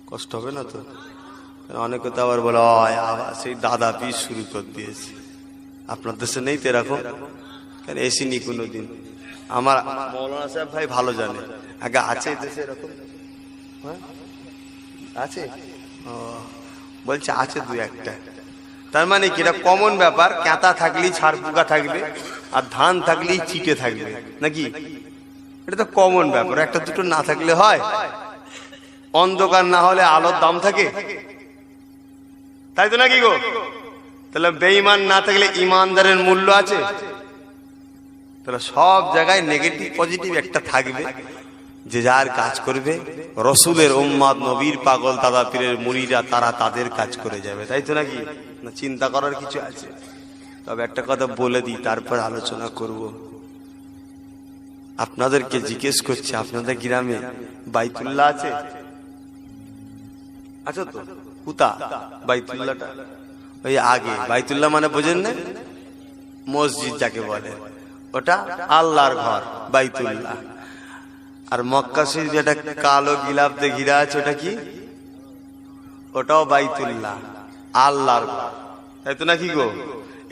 কষ্ট হবে না তো? অনেকে তো আবার বলে আবার সেই দাদা পীর শুরু করে দিয়েছে। আপনার দেশে নেই তো এরকম? কেন এসিনি কোনোদিন? আমার মৌলানা সাহেব ভাই ভালো জানে, আগে আছে দেশে এরকম? আছে, বলছে আছে 2-1টা। তার মানে কি এটা কমন ব্যাপার? ক্যাঁতা থাকলেই ছাড় পোকা থাকবে, আর ধান থাকলেই চিটে থাকবে নাকি? এটা তো কমন ব্যাপার, একটা দুটো না থাকলে হয়? অন্ধকার না হলে আলোর দাম থাকে, তাই তো নাকি গো? তাহলে বেঈমান না থাকলে ইমানদারের মূল্য আছে? তাহলে সব জায়গায় নেগেটিভ পজিটিভ একটা থাকবে, যে যার কাজ করবে। রসুলের উম্মত, নবীর পাগল, দাদা পীরের মুরিদা, তারা তাদের কাজ করে যাবে, তাই তো নাকি? না চিন্তা করার কিছু আছে? তবে একটা কথা বলে দিই, তারপর আলোচনা করব। আপনাদেরকে জিজ্ঞেস করছি, আপনাদের গ্রামে বাইতুল্লাহ আছে? আচ্ছা তো কুতা বাইতুল্লাহটা? ওই আগে বাইতুল্লাহ মানে বোঝেন না? মসজিদ যাকে বলে, ওটা আল্লাহর ঘর বাইতুল্লাহ। আর মক্কা শরীফ যেটা কালো গিলাফ দিয়ে ঘিরা আছে, ওটা কি? ওটাও বাইতুল্লাহ, আল্লাহর ঘর, তাই তো নাকি গো?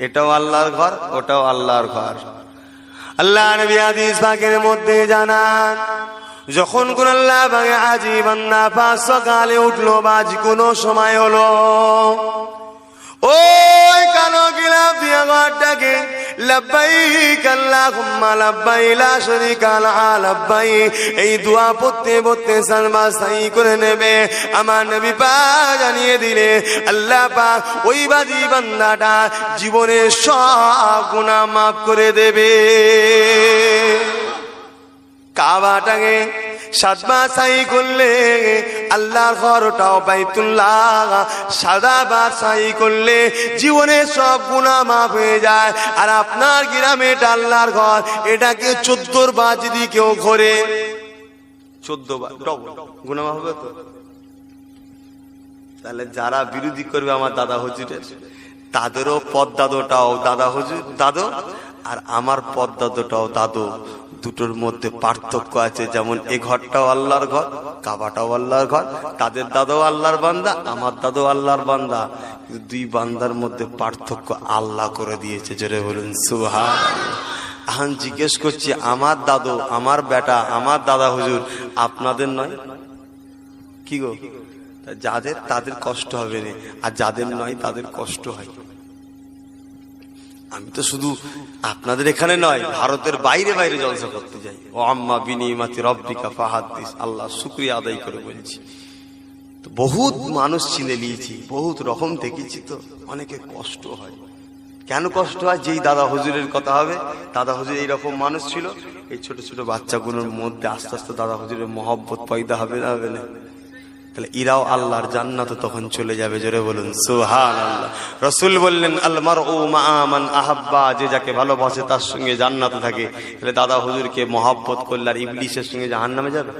এটাও আল্লাহর ঘর, ওটাও আল্লাহর ঘর। আল্লাহ নবী হাদিস পাকের মধ্যে জানান, যখন কোন আল্লাহ পাকে আজি বান্দা পাঁচ সকালে উঠলো বা কোন সময় হলো, ওই কালো গিলাফ দিয়া ঘরটাকে লাব্বাইক আল্লাহুম্মা লাব্বাইক লা শারীকা লাকা লাব্বাইক এই দোয়া পড়তে পড়তে সালমা সাই করে নেবে। আমার নবী পাক জানিয়ে দিলে আল্লাহ পাক ওই বাজি বান্দাটা জীবনের সব গুনাহ মাফ করে দেবে। কাবাটাকে সাতবার সাই করলে আল্লাহর ঘরটাও বাইতুল্লাহ, সাতবার সাই করলে জীবনের সব গুনাহ মাফ হয়ে যায়। আর আপনার গ্রামে এটা আল্লাহর ঘর, এটাকে 14 বার যদি কেউ ঘোরে, 14 বার ডবল গুনাহ মাফ হবে তো? তাহলে যারা বিরোধী করবে আমার দাদা হুজুরের, তাদেরও পদ্মাদোটাও দাদা হুজুর দাদু, আর আমার পদ্মাদোটাও দাদু। দুটোর মধ্যে পার্থক্য আছে, যেমন এই ঘরটাও আল্লাহর ঘর, কাবাটাও আল্লাহর ঘর, তাদের দাদাও আল্লাহর বান্দা, আমার দাদু আল্লাহর বান্দা। দুই বান্দার মধ্যে পার্থক্য আল্লাহ করে দিয়েছে, জোরে বলুন সুবহানাল্লাহ। এখন জিজ্ঞেস করছি, আমার দাদু, আমার বেটা, আমার দাদা হুজুর, আপনাদের নয় কি গো? যাদের তাদের কষ্ট হবে না, আর যাদের নয় তাদের কষ্ট হয়। আমি তো শুধু আপনাদের এখানে নয়, ভারতের বাইরে বাইরে জলসা করতে যাই। ও আম্মা বিনিমাতি রব্বিকা ফাহাদ্দিস, আল্লাহ শুকরিয়া আদায় করে বলছি। তো বহুত মানুষ চিনে নিয়েছি, বহুত রকম দেখেছি, তো অনেকে কষ্ট হয়। কেন কষ্ট হয়? যেই দাদা হুজুরের কথা হবে, দাদা হুজুর এইরকম মানুষ ছিল, এই ছোট ছোট বাচ্চাগুলোর মধ্যে আস্তে আস্তে দাদা হুজুরের মহব্বত পয়দা হবে না, হবে না? তাহলে ইরাও আল্লাহর জান্নাতে তখন চলে যাবে, জোরে বলুন সুবহানাল্লাহ। রাসূল বললেন, আল মারউ মা'a মান আহাব্বা, যে যাকে ভালোবাসে তার সঙ্গে জান্নাতে থাকে। তাহলে দাদা হুজুরকে মহব্বত করলে আর ইবলিসের সঙ্গে জাহান্নামে যাবে?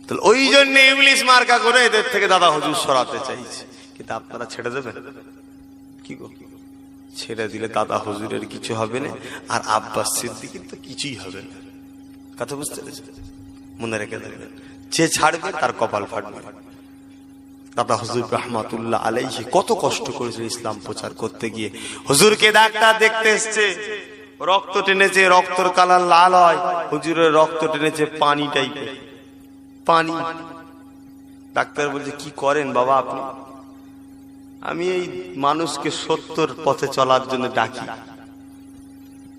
তাহলে ওই জন্য ইবলিস মার্কা করে এদের থেকে দাদা হুজুর সরাতে চাইছে। কিন্তু আপনারা ছেড়ে দেবেন কি গো? ছেড়ে দিলে দাদা হুজুরের কিছু হবে না, আর আব্বাস সিদ্দিকের তো কিছুই হবে না। কথা বুঝতে পেরেছেন? মনে রেখে দেবেন, যে ছাড়বে তার কপাল ফাটবে। দাদা হুজুর রাহমাতুল্লাহ আলাইহি কত কষ্ট করেছেন ইসলাম প্রচার করতে গিয়ে। হুজুরকে ডাক্তার দেখতে এসছে, রক্ত টেনেছে, রক্তর কালার লাল হয়, হুজুরের রক্ত টেনেছে পানি টাইপের, পানি। ডাক্তার বলছে, কি করেন বাবা আপনি? আমি এই মানুষকে সত্যর পথে চলার জন্য ডাকি।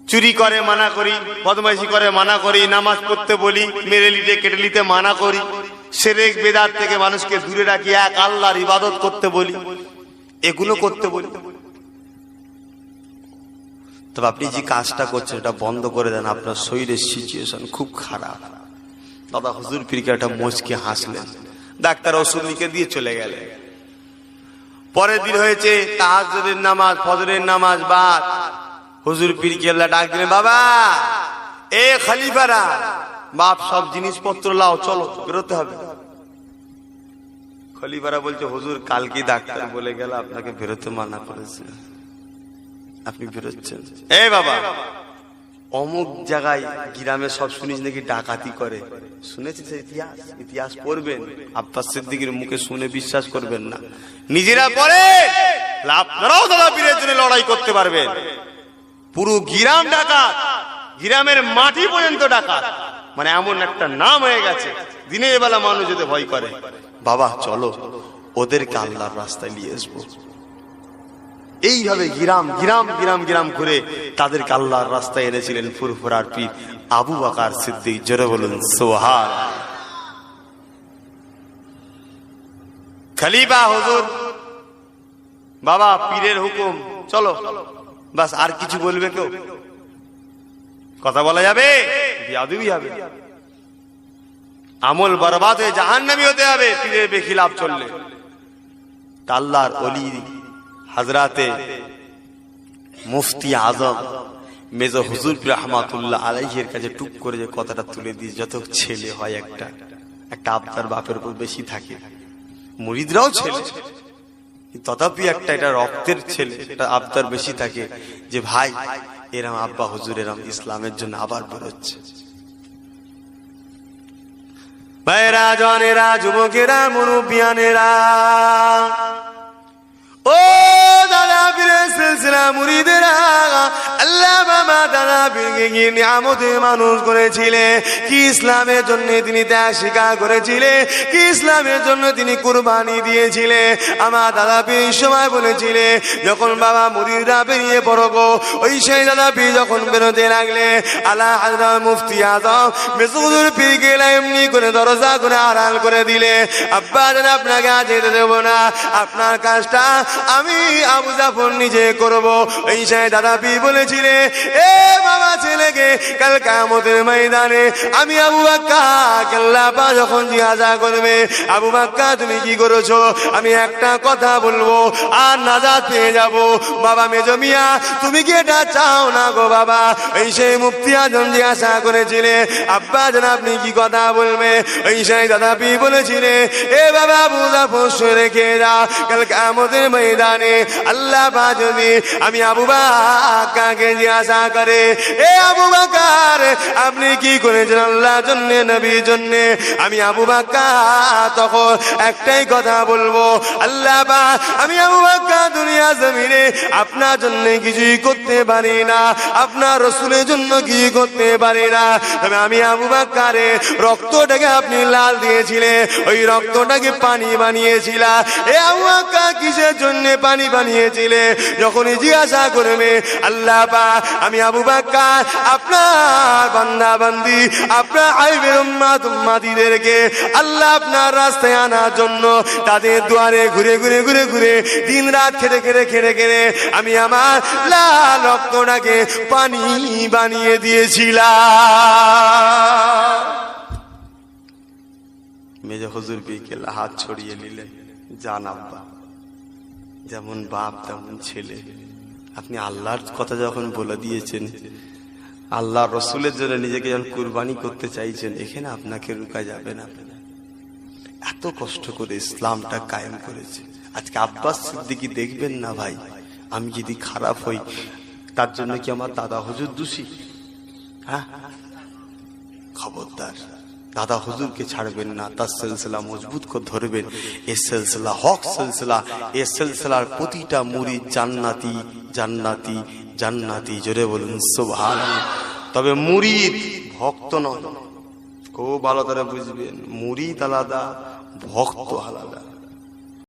চুরি করে মানা করি, বদমাইশি করে মানা করি, নামাজ পড়তে বলি, মেরে লিতে কেটে লিতে মানা করি, শিরক বিদআত থেকে মানুষকে দূরে রাখি, এক আল্লাহর ইবাদত করতে বলি, এগুলো করতে বলি। তবে আপনি যে কাজটা করছেন এটা বন্ধ করে দেন, আপনার শরীরের সিচুয়েশন খুব খারাপ। দাদা হুজুর পীরকে একটা মুচকে হাসলেন, ডাক্তার ওষুধ লিখে দিয়ে চলে গেলেন। পরের দিন হয়েছে তাহাজ্জুদের নামাজ, ফজরের নামাজ বাদ। হুজুর পীরকে আল্লাহ ডাক দিলেন, বাবা এ খলিফারা, বাপ সব জিনিসপত্র লাও, চলো বেরোতে হবে। খলিফারা বলছে, হুজুর কালকে ডাক্তার বলে গেল আপনাকে বেরোতে মানা করেছে, আপনি বেরোচ্ছেন? এ বাবা, অমুক জায়গায় গ্রামে সব শুনিস নাকি ডাকাতি করে, শুনেছিস? ইতিহাস, ইতিহাস পড়বেন, আব্বাস সিদ্দিকের মুখে শুনে বিশ্বাস করবেন না, নিজেরা পড়ে আপনারাও দাদা পীরের জন্য লড়াই করতে পারবেন। পুরো গ্রাম ডাকাত, গ্রামের মাটি পর্যন্ত ডাকাত, মানে এমন একটা নাম হয়ে গেছে। দিনের বেলা মানুষ যদি ভয় করে, বাবা চলো ওদেরকে আল্লাহর রাস্তায় নিয়ে আসবো। এইভাবে গ্রাম গ্রাম গ্রাম গ্রাম ঘুরে তাদেরকে আল্লাহর রাস্তায় এনেছিলেন ফুরফুরার পীর আবু বকর সিদ্দিক, জোরে বলুন সুবহানাল্লাহ। খলিফা হুজুর বাবা পীরের হুকুম, চলো বাস। আর কিছু বলবে কেউ? কথা বলা যাবে? বিয়াদবি হবে, আমল বরবাদ হয়ে জাহান্নামী হতে হবে পীরের বেখিলাফ চললে। আল্লাহর ওলি হযরতে মুফতি আজম মেজর হুজুর রাহমাতুল্লাহ আলাইহির কাছে টুক করে যে কথাটা তুলে দিই, যত ছেলে হয় একটা আবদার বাপের উপর বেশি থাকে, মুরিদরাও ছেলে, তথাপি একটা এটা রক্তের ছেলে, এটা আবদার বেশি থাকে যে ভাই এরম আব্বা হুজুর এরম ইসলামের জন্য আবার বেরোচ্ছে। ভাইরা, জনেরা, যুবকেরা, মুরব্বিয়ানেরা, ও দাদা পীরের সিলসিলা মুরিদেরা, আল্লাহ বাবা দাদা পীরকে কি নিয়ামতে মানুষ করেছিলেন, কি ইসলামের জন্য তিনি ত্যাগ স্বীকার করেছিলেন, কি ইসলামের জন্য তিনি কুরবানি দিয়েছিলেন। আমার দাদা পীর সময় বলেছিলেন, যখন বাবা মুরিদরা বেরিয়ে পড়ো গো, ওই সেই দাদা পীর যখন বেরোতে লাগলে আলা হযরত মুফতি আজম মেজর পীরকে এমনি করে দরজা করে আড়াল করে দিলে, আব্বা জান আপনাকে আজ যেতে দেবো না, আপনার কাজটা আমি আবু জাফর নিজে করব। এই সেই দাদা পীর বলেছিলেন, এ বাবা ছেলেকে কাল কিয়ামতের ময়দানে আমি আবু বকর আল্লাহ পাক যখন জিজ্ঞাসা করবে, আবু বকর তুমি কি করেছো, আমি একটা কথা বলবো আর নাজাত পেয়ে যাব। বাবা মেজো মিয়া তুমি কি এটা চাও না গো বাবা? এই সেই মুফতি আজম জিজ্ঞাসা করেছিলেন, আব্বা জান আপনি কি কথা বলবে? এই সেই দাদা পীর বলেছিলেন, এ বাবা আবু জাফর শুনে রেখে যাও, কাল কিয়ামতের ময়দানে আল্লাহ পাক যদি আমি আবু বকরকে জিজ্ঞাসা করে, এ আবু বকর আপনি কি করেছেন আল্লাহর জন্য নবীর জন্য, আমি আবু বকর তখন একটাই কথা বলবো, আল্লাহ পাক আমি আবু বকর দুনিয়া জমিনে আপনার জন্য কিছুই করতে পারি না, আপনার রাসূলের জন্য কিছুই করতে পারি না, তবে আমি আবু বকরের রক্তটাকে আপনি লাল দিয়েছিলেন, ওই রক্তটাকে পানি বানিয়েছিলেন। এ আবু বকর কিসের জন্য পানি বানিয়েছিলে? যখনই জিজ্ঞাসা করবে আল্লাহ পাক আমি আবু বকর আপনার বান্দা বান্দি আপনার আইবের উম্মত উম্মতিদেরকে আল্লাহ আপনার রাস্তায় আনার জন্য তাদের দুয়ারে ঘুরে ঘুরে ঘুরে ঘুরে দিন রাত খেটে খেটে খেটে খেটে আমি আমার লাল রক্তটাকে পানি বানিয়ে দিয়েছিলাম। মেজর হুজুর পীরকে হাত ছড়িয়ে নিলেন, জান আব্বা, যেমন বাপ তেমন ছেলে, আপনি আল্লাহর কথা যখন বলে দিয়েছেন, আল্লাহ রসুলের জন্য নিজেকে যখন কুরবানি করতে চাইছেন, এখানে আপনাকে রুকা যাবে না। এত কষ্ট করে ইসলামটা কায়েম করেছে। আজকে আব্বাস সিদ্দিকী দেখবেন না ভাই, আমি যদি খারাপ হই তার জন্য কি আমার দাদা হুজুর দোষী? হ্যাঁ, খবরদার, দাদা হুজুরকে ছাড়বেন না, তার সিলসিলা মজবুত করে ধরবেন। এই সিলসিলা হক সিলসিলা, এই সিলসিলার প্রতিটা মুরিদ জান্নাতি জান্নাতি জান্নাতি, জোরে বলুন সুবহানাল্লাহ। তবে মুরিদ ভক্ত নয়, খুব ভালো করে বুঝবেন, মুরিদ আলাদা, ভক্ত আলাদা।